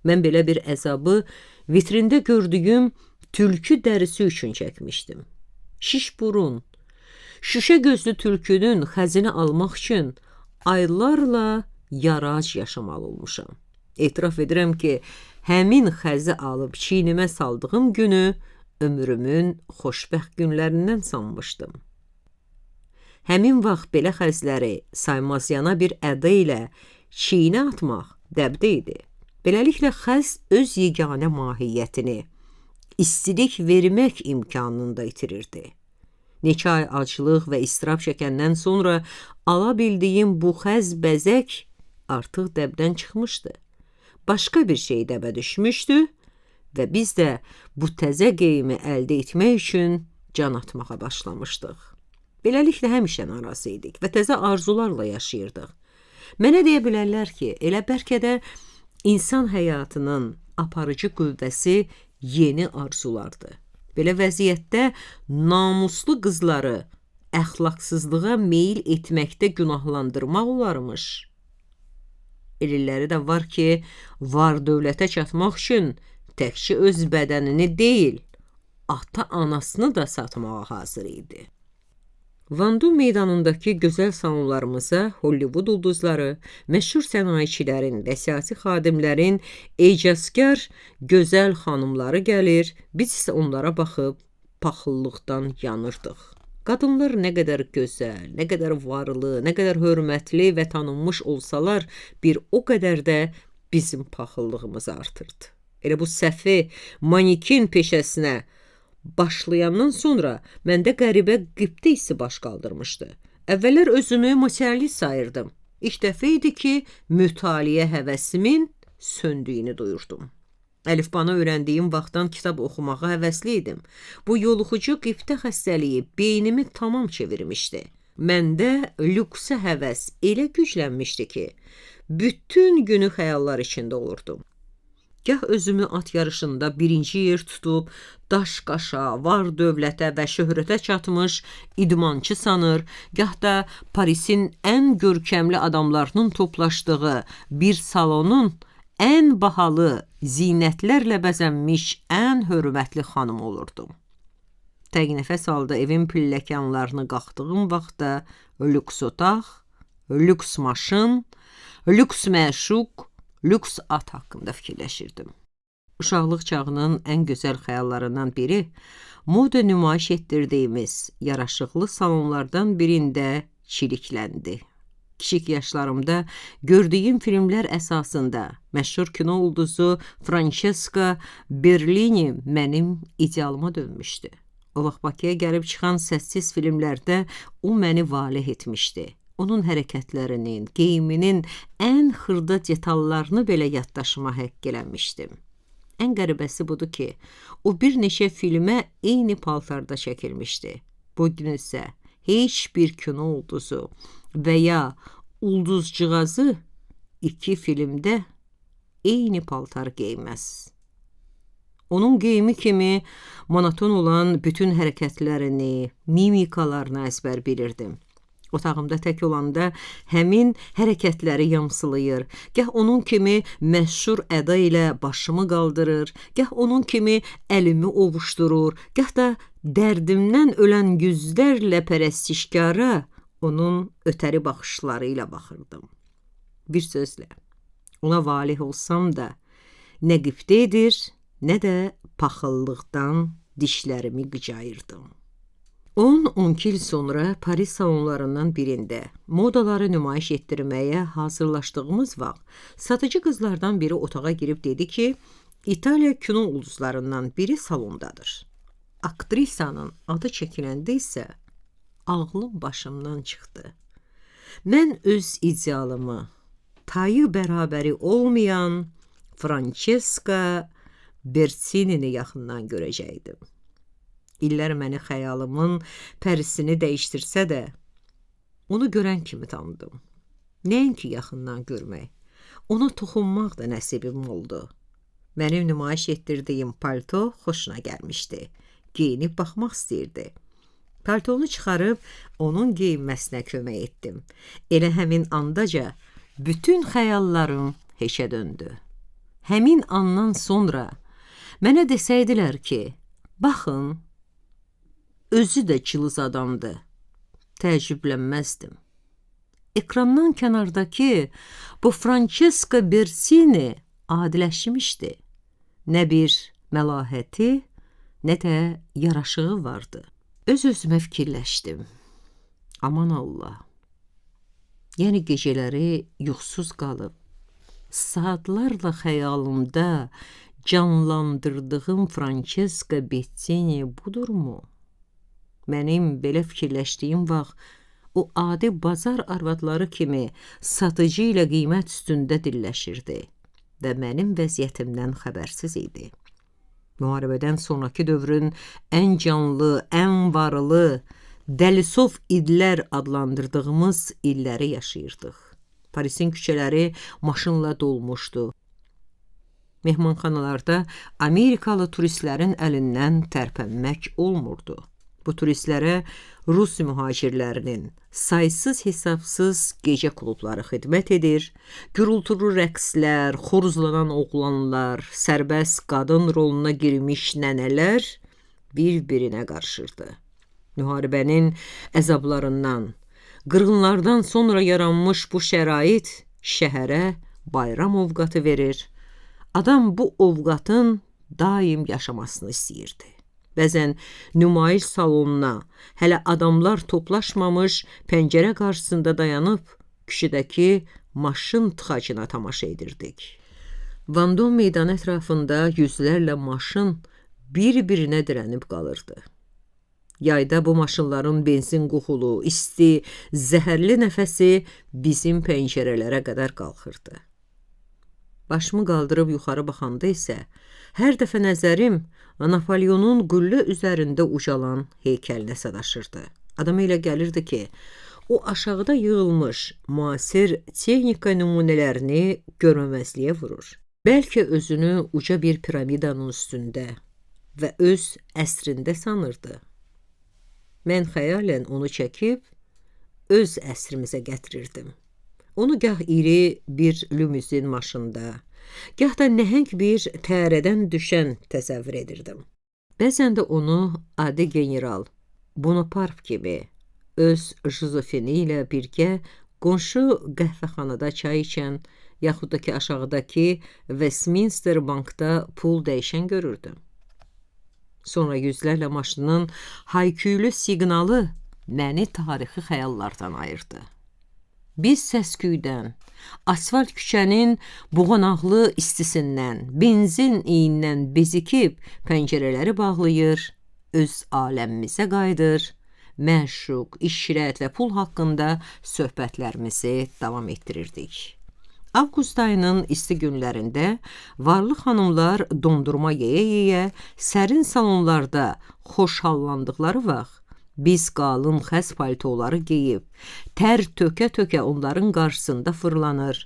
Mən belə bir əzabı vitrində gördüyüm tülkü dərisi üçün çəkmişdim. Şiş burun, şüşə gözlü tülkünün xəzini almaq üçün aylarla yarac yaşamalı olmuşam. Etiraf edirəm ki, həmin xəzi alıb çiynimə saldığım günü ömrümün xoşbəxt günlərindən sanmışdım. Həmin vaxt belə xəzləri saymazyana bir əda ilə çiynə atmaq dəbdə idi. Beləliklə xəz öz yeganə mahiyyətini, istilik vermək imkanını da itirirdi. Neçə ay aclıq və istirab çəkəndən sonra ala bildiyim bu xəz bəzək artıq dəbdən çıxmışdı. Başqa bir şey dəbə düşmüşdü və biz də bu təzə geyimi əldə etmək üçün can atmağa başlamışdıq. Beləliklə həmişə narazı idik və təzə arzularla yaşayırdıq. Mənə deyə bilərlər ki, elə bəlkə də insan həyatının aparıcı qüvvəsi yeni arzulardır. Belə vəziyyətdə namuslu qızları əxlaqsızlığa meyil etməkdə günahlandırmaq olarmış. Elilləri də var ki, var dövlətə çatmaq üçün təkcə öz bədənini deyil, ata-anasını da satmağa hazır idi. Vandu meydanındakı gözəl salonlarımıza Hollywood ulduzları, məşhur sənayeçilərin və siyasi xadimlərin ecazkar gözəl xanımları gəlir, biz isə onlara baxıb paxıllıqdan yanırdıq. Qadınlar nə qədər gözəl, nə qədər varlı, nə qədər hörmətli və tanınmış olsalar, bir o qədər də bizim paxıllığımız artırdı. Elə bu səfi manikin peşəsinə başlayandan sonra məndə qəribə qibtə hissi baş qaldırmışdı. Əvvəllər özümü materialist sayırdım. İlk dəfə idi ki, mütaliə həvəsimin söndüyünü duyurdum. Əlifbanı öyrəndiyim vaxtdan kitab oxumağa həvəsli idim. Bu yoluxucu qibtə xəstəliyi beynimi tamam çevirmişdi. Məndə lüksə həvəs elə güclənmişdi ki, bütün günü xəyallar içində olurdum. Gah özümü at yarışında birinci yer tutub, daş-qaşa, var dövlətə və şöhrətə çatmış idmançı sanır, gah da Parisin ən görkəmli adamlarının toplaşdığı bir salonun ən bahalı zinətlərlə bəzənmiş ən hörmətli xanım olurdum. Tək nəfəs halda evin pilləkənlarını qalxdığım vaxtda lüks otaq, lüks maşın, lüks məşuq, lüks at haqqında fikirləşirdim. Uşaqlıq çağının ən gözəl xəyallarından biri moda nümayiş etdirdiyimiz yaraşıqlı salonlardan birində çilikləndi. Kiçik yaşlarımda gördüyüm filmlər əsasında məşhur kino ulduzu Francesca Berlini mənim idealıma dönmüşdü. O vaxt Bakıya gəlib çıxan səssiz filmlərdə o məni valeh etmişdi. Onun hərəkətlərinin, geyiminin ən xırda detallarını belə yaddaşıma həkk eləmişdim. Ən qəribəsi budur ki, o bir neçə filmə eyni paltarda çəkilmişdi. Bu gün isə heç bir kino ulduzu və ya ulduzcığazı iki filmdə eyni paltar geyməz. Onun geyimi kimi monoton olan bütün hərəkətlərini, mimikalarını əzbər bilirdim. Otağımda tək olanda həmin hərəkətləri yamsılayır, gah onun kimi məşhur əda ilə başımı qaldırır, gah onun kimi əlimi ovuşdurur, gah da dərdimdən ölən yüzlərlə pərəstişkara onun ötəri baxışları ilə baxırdım. Bir sözlə, ona valih olsam da nə qibtə edir, nə də paxıllıqdan dişlərimi qıcayırdım. 10-12 il sonra Paris salonlarından birində modaları nümayiş etdirməyə hazırlaşdığımız vaxt satıcı qızlardan biri otağa girib dedi ki, İtaliya kino ulduzlarından biri salondadır. Aktrisanın adı çəkiləndə isə ağlım başımdan çıxdı. Mən öz idealımı, tayı bərabəri olmayan Francesca Bersinini yaxından görəcəkdim. İllər məni xəyalımın pərisini dəyişdirsə də, onu görən kimi tanıdım. Nəinki yaxından görmək, ona toxunmaq da nəsibim oldu. Mənim nümayiş etdirdiyim palto xoşuna gəlmişdi. Geyinib baxmaq istəyirdi. Paltonu çıxarıb onun geyinməsinə kömək etdim. Elə həmin andaca bütün xəyallarım heçə döndü. Həmin andan sonra mənə desəydilər ki, baxın, özü də cılız adamdır, təəccüblənməzdim. Ekrandan kənardakı bu Francesca Bersini adiləşmişdi. Nə bir məlahəti, nə də yaraşığı vardı. Öz-özümə fikirləşdim. Aman Allah. Yəni gecələri yuxusuz qalıb, saatlarla xəyalımda canlandırdığım Francesca Bersini budurmu? Mənim belə fikirləşdiyim vaxt, o adi bazar arvadları kimi satıcı ilə qiymət üstündə dilləşirdi və mənim vəziyyətimdən xəbərsiz idi. Müharibədən sonraki dövrün ən canlı, ən varlı, Dəlisov illər adlandırdığımız illəri yaşayırdıq. Parisin küçələri maşınla dolmuşdu. Mehmanxanalarda Amerikalı turistlərin əlindən tərpənmək olmurdu. Bu turistlərə Rus mühacirlərinin saysız hesabsız gecə klubları xidmət edir, gürültülü rəqslər, xoruzlanan oğlanlar, sərbəst qadın roluna girmiş nənələr bir-birinə qarışırdı. Müharibənin əzablarından, qırğınlardan sonra yaranmış bu şərait şəhərə bayram ovqatı verir. Adam bu ovqatın daim yaşamasını istəyirdi. Bəzən nümayiş salonuna hələ adamlar toplaşmamış pəncərə qarşısında dayanıb küçədəki maşın tıxacına tamaşa edirdik. Vandom meydanı ətrafında yüzlərlə maşın bir-birinə dirənib qalırdı. Yayda bu maşınların benzin qoxulu, isti, zəhərli nəfəsi bizim pəncərələrə qədər qalxırdı. Başımı qaldırıb yuxarı baxanda isə hər dəfə nəzərim Napoleonun qüllə üzərində ucalan heykəlinə sadaşırdı. Adama elə gəlirdi ki, o aşağıda yığılmış müasir texnika nümunələrini görməməzliyə vurur. Bəlkə özünü uca bir piramidanın üstündə və öz əsrində sanırdı. Mən xəyalən onu çəkib öz əsrimizə gətirirdim. Onu gah iri bir limuzin maşında, gah da nəhəng bir təyyarədən düşən təsəvvür edirdim. Bəzən də onu adi general Bonaparte kimi öz Josefini ilə birgə qonşu qəhvəxanada çay içən, yaxud da ki aşağıdakı Westminster bankda pul dəyişən görürdüm. Sonra yüzlərlə maşının hayküylü siqnalı məni tarixi xəyallardan ayırdı. Biz səsküydən, asfalt küçənin boğanaqlı istisindən, benzin iyindən bezikib pəncərələri bağlayır, öz aləmimizə qayıdır, məşuq, işrət və pul haqqında söhbətlərimizi davam etdirirdik. Avqust ayının isti günlərində varlı xanımlar dondurma yeyə-yeyə sərin salonlarda xoşhallandıqları vaxt biz qalın xəz paltoları geyib, tər tökə-tökə onların qarşısında fırlanır,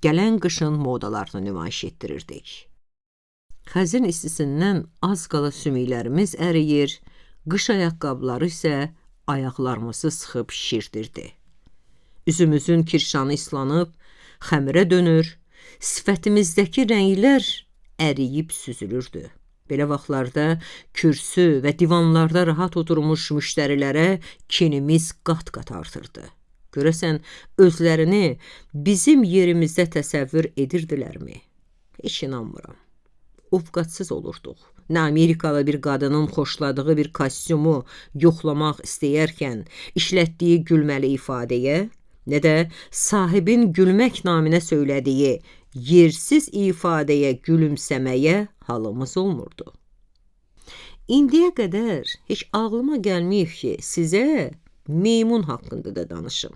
gələn qışın modalarını nümayiş etdirirdik. Xəzin istisindən az qala sümüklərimiz əriyir, qış ayaqqabıları isə ayaqlarımızı sıxıb şişirdirdi. Üzümüzün kirşanı islanıb, xəmirə dönür, sifətimizdəki rənglər əriyib süzülürdü. Belə vaxtlarda kürsü və divanlarda rahat oturmuş müştərilərə kinimiz qat-qat artırdı. Görəsən, özlərini bizim yerimizdə təsəvvür edirdilərmi? Heç inanmıram. Ovqatsız olurduq. Nə Amerikalı bir qadının xoşladığı bir kostyumu yoxlamaq istəyərkən işlətdiyi gülməli ifadəyə, nə də sahibin gülmək naminə söylədiyi yersiz ifadəyə gülümsəməyə halımız olmurdu. İndiyə qədər heç ağlıma gəlməyib ki, sizə meymun haqqında da danışım.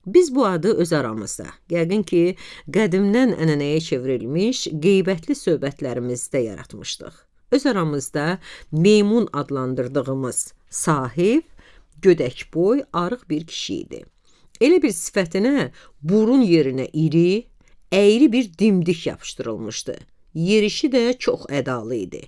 Biz bu adı öz aramızda, yəqin ki, qədimdən ənənəyə çevrilmiş qeybətli söhbətlərimizdə yaratmışdıq. Öz aramızda meymun adlandırdığımız sahib, gödək boy, arıq bir kişi idi. Elə bir sifətinə burun yerinə iri, əyri bir dimdik yapışdırılmışdı. Yerişi də çox ədalı idi.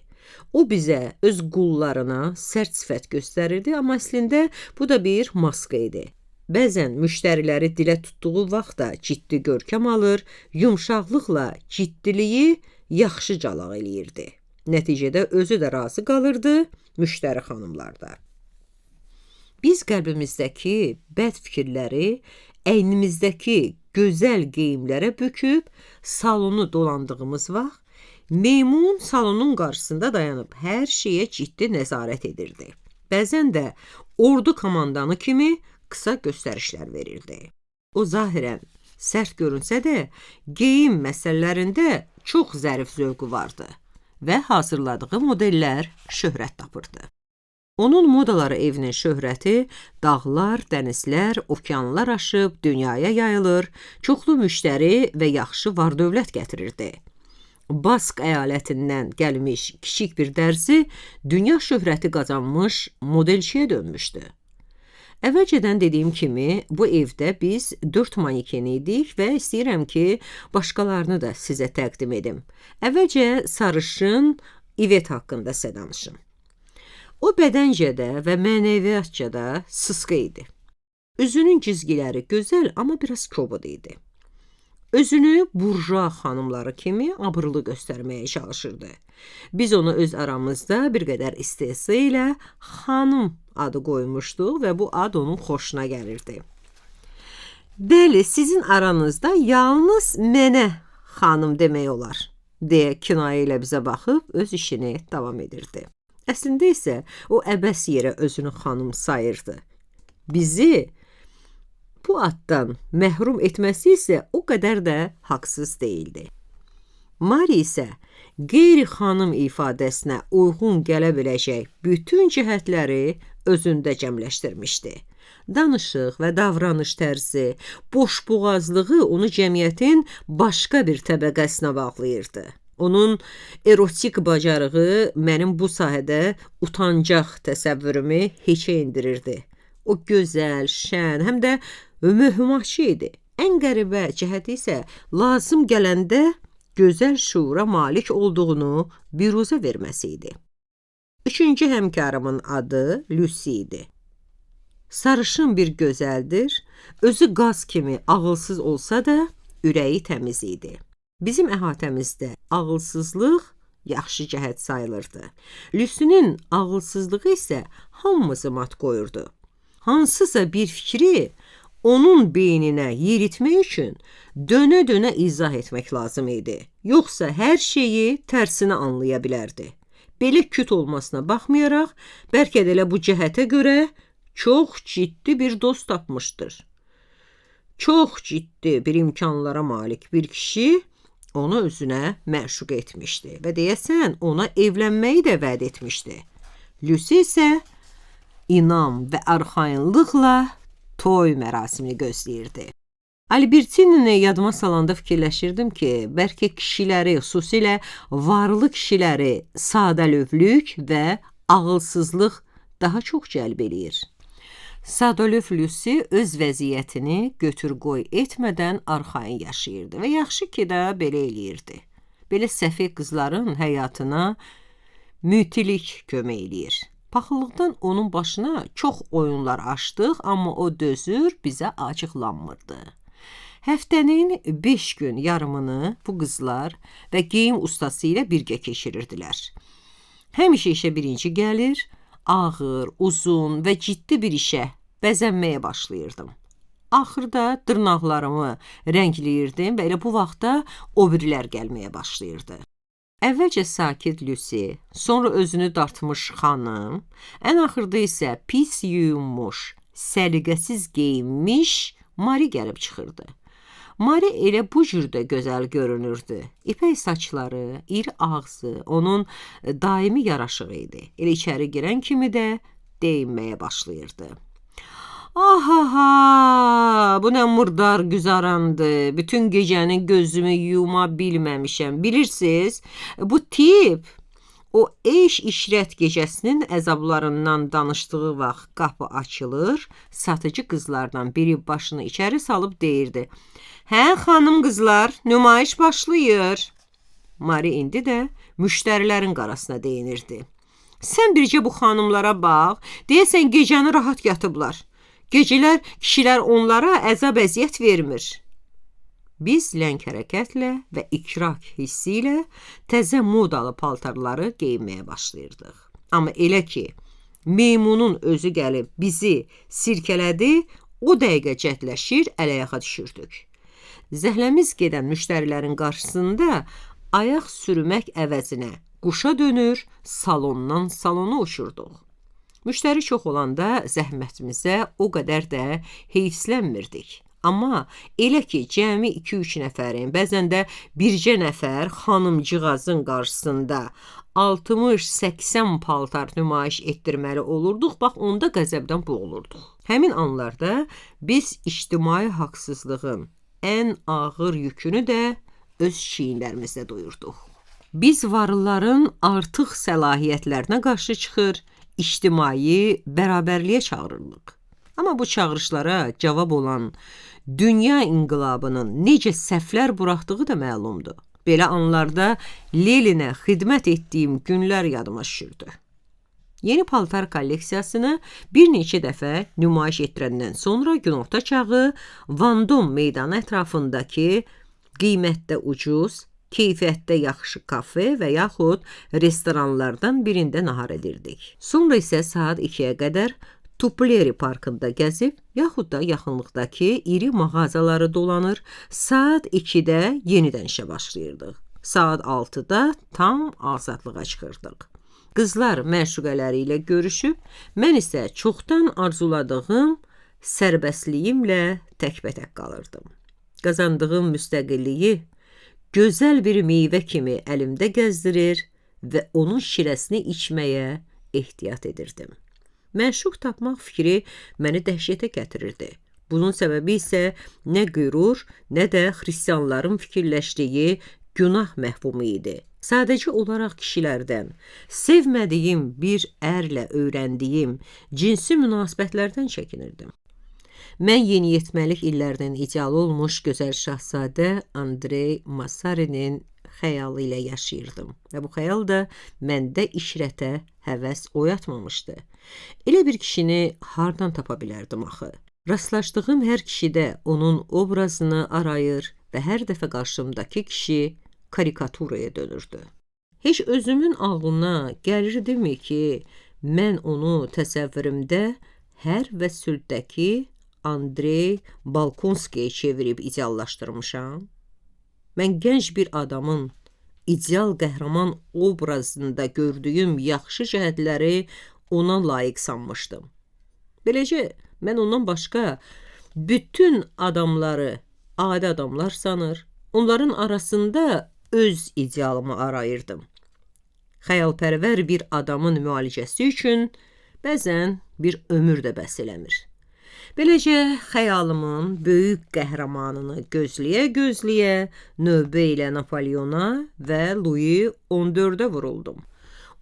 O bizə öz qullarına sərt sifət göstərirdi, amma əslində bu da bir maska idi. Bəzən müştəriləri dilə tutduğu vaxt da ciddi görkəm alır, yumşaqlıqla ciddiliyi yaxşı calaq eləyirdi. Nəticədə özü də razı qalırdı, müştəri xanımlarda. Biz qəlbimizdəki bəd fikirləri əynimizdəki gözəl geyimlərə büküb salonu dolandığımız vaxt meymun salonun qarşısında dayanıb hər şeyə ciddi nəzarət edirdi. Bəzən də ordu komandanı kimi qısa göstərişlər verirdi. O zahirən sərt görünsə də geyim məsələlərində çox zərif zövqü vardı və hazırladığı modellər şöhrət tapırdı. Onun modaları evinin şöhrəti dağlar, dənizlər, okeanlar aşıb dünyaya yayılır, çoxlu müştəri və yaxşı var-dövlət gətirirdi. Bask əyalətindən gəlmiş kiçik bir dərzi dünya şöhrəti qazanmış modelçiyə dönmüşdü. Əvvəlcədən dediyim kimi, bu evdə biz 4 maneken idik və istəyirəm ki, başqalarını da sizə təqdim edim. Əvvəlcə sarışın İvet haqqında sizə danışım. O bədəncə də və mənəviyyatca da sısqa idi. Üzünün cizgiləri gözəl, amma biraz kobud idi. Özünü burjua xanımları kimi abırlı göstərməyə çalışırdı. Biz onu öz aramızda bir qədər istehza ilə xanım adı qoymuşduq və bu ad onun xoşuna gəlirdi. Bəli, sizin aranızda yalnız mənə xanım demək olar, deyə kinayə ilə bizə baxıb öz işini davam edirdi. Əslində isə o əbəs yerə özünü xanım sayırdı. Bizi bu addan məhrum etməsi isə o qədər də haqsız deyildi. Mari isə qeyri-xanım ifadəsinə uyğun gələ biləcək bütün cəhətləri özündə cəmləşdirmişdi. Danışıq və davranış tərzi, boşboğazlığı onu cəmiyyətin başqa bir təbəqəsinə bağlayırdı. Onun erotik bacarığı mənim bu sahədə utancaq təsəvvürümü heçə endirirdi. O gözəl, şən, həm də mühümahçı idi. Ən qəribə cəhəti isə lazım gələndə gözəl şuura malik olduğunu biruzə verməsi idi. Üçüncü həmkarımın adı Lucy idi. Sarışın bir gözəldir, özü qaz kimi ağılsız olsa da ürəyi təmiz idi. Bizim əhatəmizdə ağılsızlıq yaxşı cəhət sayılırdı. Lucy'nin ağılsızlığı isə hamımızı mat qoyurdu. Hansısa bir fikri onun beyninə yeritmək üçün dönə-dönə izah etmək lazım idi. Yoxsa hər şeyi tərsinə anlaya bilərdi. Belə küt olmasına baxmayaraq, bəlkə də elə bu cəhətə görə çox ciddi bir dost tapmışdır. Çox ciddi bir imkanlara malik bir kişi onu özünə məşuq etmişdi və deyəsən ona evlənməyi də vəd etmişdi. Lucy isə inam və arxayınlıqla toy mərasimini gözləyirdi. Albertinini yadıma salanda fikirləşirdim ki, bəlkə kişiləri, xüsusilə varlı kişiləri sadəlövlük və ağılsızlıq daha çox cəlb eləyir. Sadəlöv Lucy öz vəziyyətini götür-qoy etmədən arxayın yaşayırdı və yaxşı ki də belə eləyirdi. Belə səfeh qızların həyatına mütilik kömək eləyir. Paxıllıqdan onun başına çox oyunlar açdıq, amma o dözür, bizə acıqlanmırdı. Həftənin 5 gün yarımını bu qızlar və geyim ustası ilə birgə keçirirdilər. Həmişə işə birinci gəlir, ağır, uzun və ciddi bir işə bəzənməyə başlayırdım. Axırda dırnaqlarımı rəngləyirdim və elə bu vaxtda o birilər gəlməyə başlayırdı. Əvvəlcə sakit Lucy, sonra özünü dartmış xanım, ən axırda isə pis yuyunmuş, səliqəsiz geyinmiş Mari gəlib çıxırdı. Mari elə bu cürdə gözəl görünürdü. İpək saçları, iri ağzı onun daimi yaraşığı idi. Elə içəri girən kimi də deyinməyə başlayırdı. Ahaha, bu nə murdar güzarandı. Bütün gecəni gözümü yuma bilməmişəm. Bilirsiniz, bu tip o eş-işrət gecəsinin əzablarından danışdığı vaxt qapı açılır, satıcı qızlardan biri başını içəri salıb deyirdi. Hə, xanım qızlar, nümayiş başlayır. Mari indi də müştərilərin qarasına deyinirdi. Sən bircə bu xanımlara bax, deyəsən gecəni rahat yatıblar. Gecələr kişilər onlara əzab-əziyyət vermir. Biz ləng hərəkətlə və ikrah hissi ilə təzə modalı paltarları geyinməyə başlayırdıq. Amma elə ki, meymunun özü gəlib bizi sirkələdi, o dəqiqə cədləşir, əl-ayağa düşürdük. Zəhləmiz gedən müştərilərin qarşısında ayaq sürmək əvəzinə quşa dönür, salondan salona uçurduq. Müştəri çox olanda zəhmətimizə o qədər də heyfslənmirdik. Amma elə ki, cəmi 2-3 nəfərin, bəzən də bircə nəfər xanımcığazın qarşısında 60-80 paltar nümayiş etdirməli olurduq, bax onda qəzəbdən boğulurduq. Həmin anlarda biz ictimai haqsızlığın ən ağır yükünü də öz çiyinlərimizdə duyurduq. Biz varlıların artıq səlahiyyətlərinə qarşı çıxır, ictimai bərabərliyə çağırırıq. Amma bu çağırışlara cavab olan dünya inqilabının necə səhvlər buraxdığı da məlumdur. Belə anlarda Leninə xidmət etdiyim günlər yadıma düşürdü. Yeni paltar kolleksiyasını bir neçə dəfə nümayiş etdirəndən sonra günorta çağı Vandom meydanı ətrafındakı qiymətdə ucuz, keyfiyyətdə yaxşı kafe və yaxud restoranlardan birində nahar edirdik. Sonra isə saat 2-yə qədər Tupleri parkında gəzib, yaxud da yaxınlıqdakı iri mağazaları dolanır, saat 2-də yenidən işə başlayırdıq. Saat 6-da tam azadlığa çıxırdıq. Qızlar məşuqələri ilə görüşüb, mən isə çoxdan arzuladığım sərbəstliyimlə təkbətək qalırdım. Qazandığım müstəqilliyi gözəl bir meyvə kimi əlimdə gəzdirir və onun şirəsini içməyə ehtiyat edirdim. Məşuq tapmaq fikri məni dəhşətə gətirirdi. Bunun səbəbi isə nə qürur, nə də xristianların fikirləşdiyi günah məhvumu idi. Sadəcə olaraq kişilərdən, sevmədiyim bir ərlə öyrəndiyim cinsi münasibətlərdən çəkinirdim. Mən yeniyetməlik illərdən idealı olmuş gözəl şahzadə Andrey Masarinin xəyalı ilə yaşayırdım və bu xəyal da məndə işrətə həvəs oyatmamışdı. Elə bir kişini hardan tapa bilərdim axı? Rastlaşdığım hər kişidə onun obrazını arayır və hər dəfə qarşımdakı kişi karikaturaya dönürdü. Heç özümün ağlına gəlirdimi ki, mən onu təsəvvürümdə hər və sülddəki Andrey Balkonskiyə çevirib ideallaşdırmışam? Mən gənc bir adamın ideal qəhrəman obrazında gördüyüm yaxşı cəhətləri ona layiq sanmışdım. Beləcə, mən ondan başqa bütün adamları adi adamlar sanır, onların arasında öz idealımı arayırdım. Xəyalpərvər bir adamın müalicəsi üçün bəzən bir ömür də bəs eləmir. Beləcə, xəyalımın böyük qəhrəmanını gözləyə-gözləyə növbə ilə Napoleona və Louis XIV-ə vuruldum.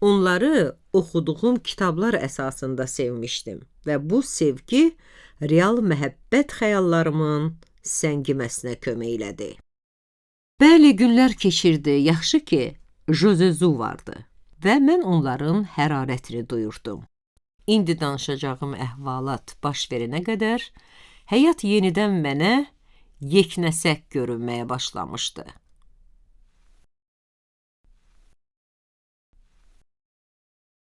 Onları oxuduğum kitablar əsasında sevmişdim və bu sevgi real məhəbbət xəyallarımın səngiməsinə kömək elədi. Bəli, günlər keçirdi. Yaxşı ki, Jozezu vardı və mən onların hərarətini duyurdum. İndi danışacağım əhvalat baş verənə qədər həyat yenidən mənə yeknəsək görünməyə başlamışdı.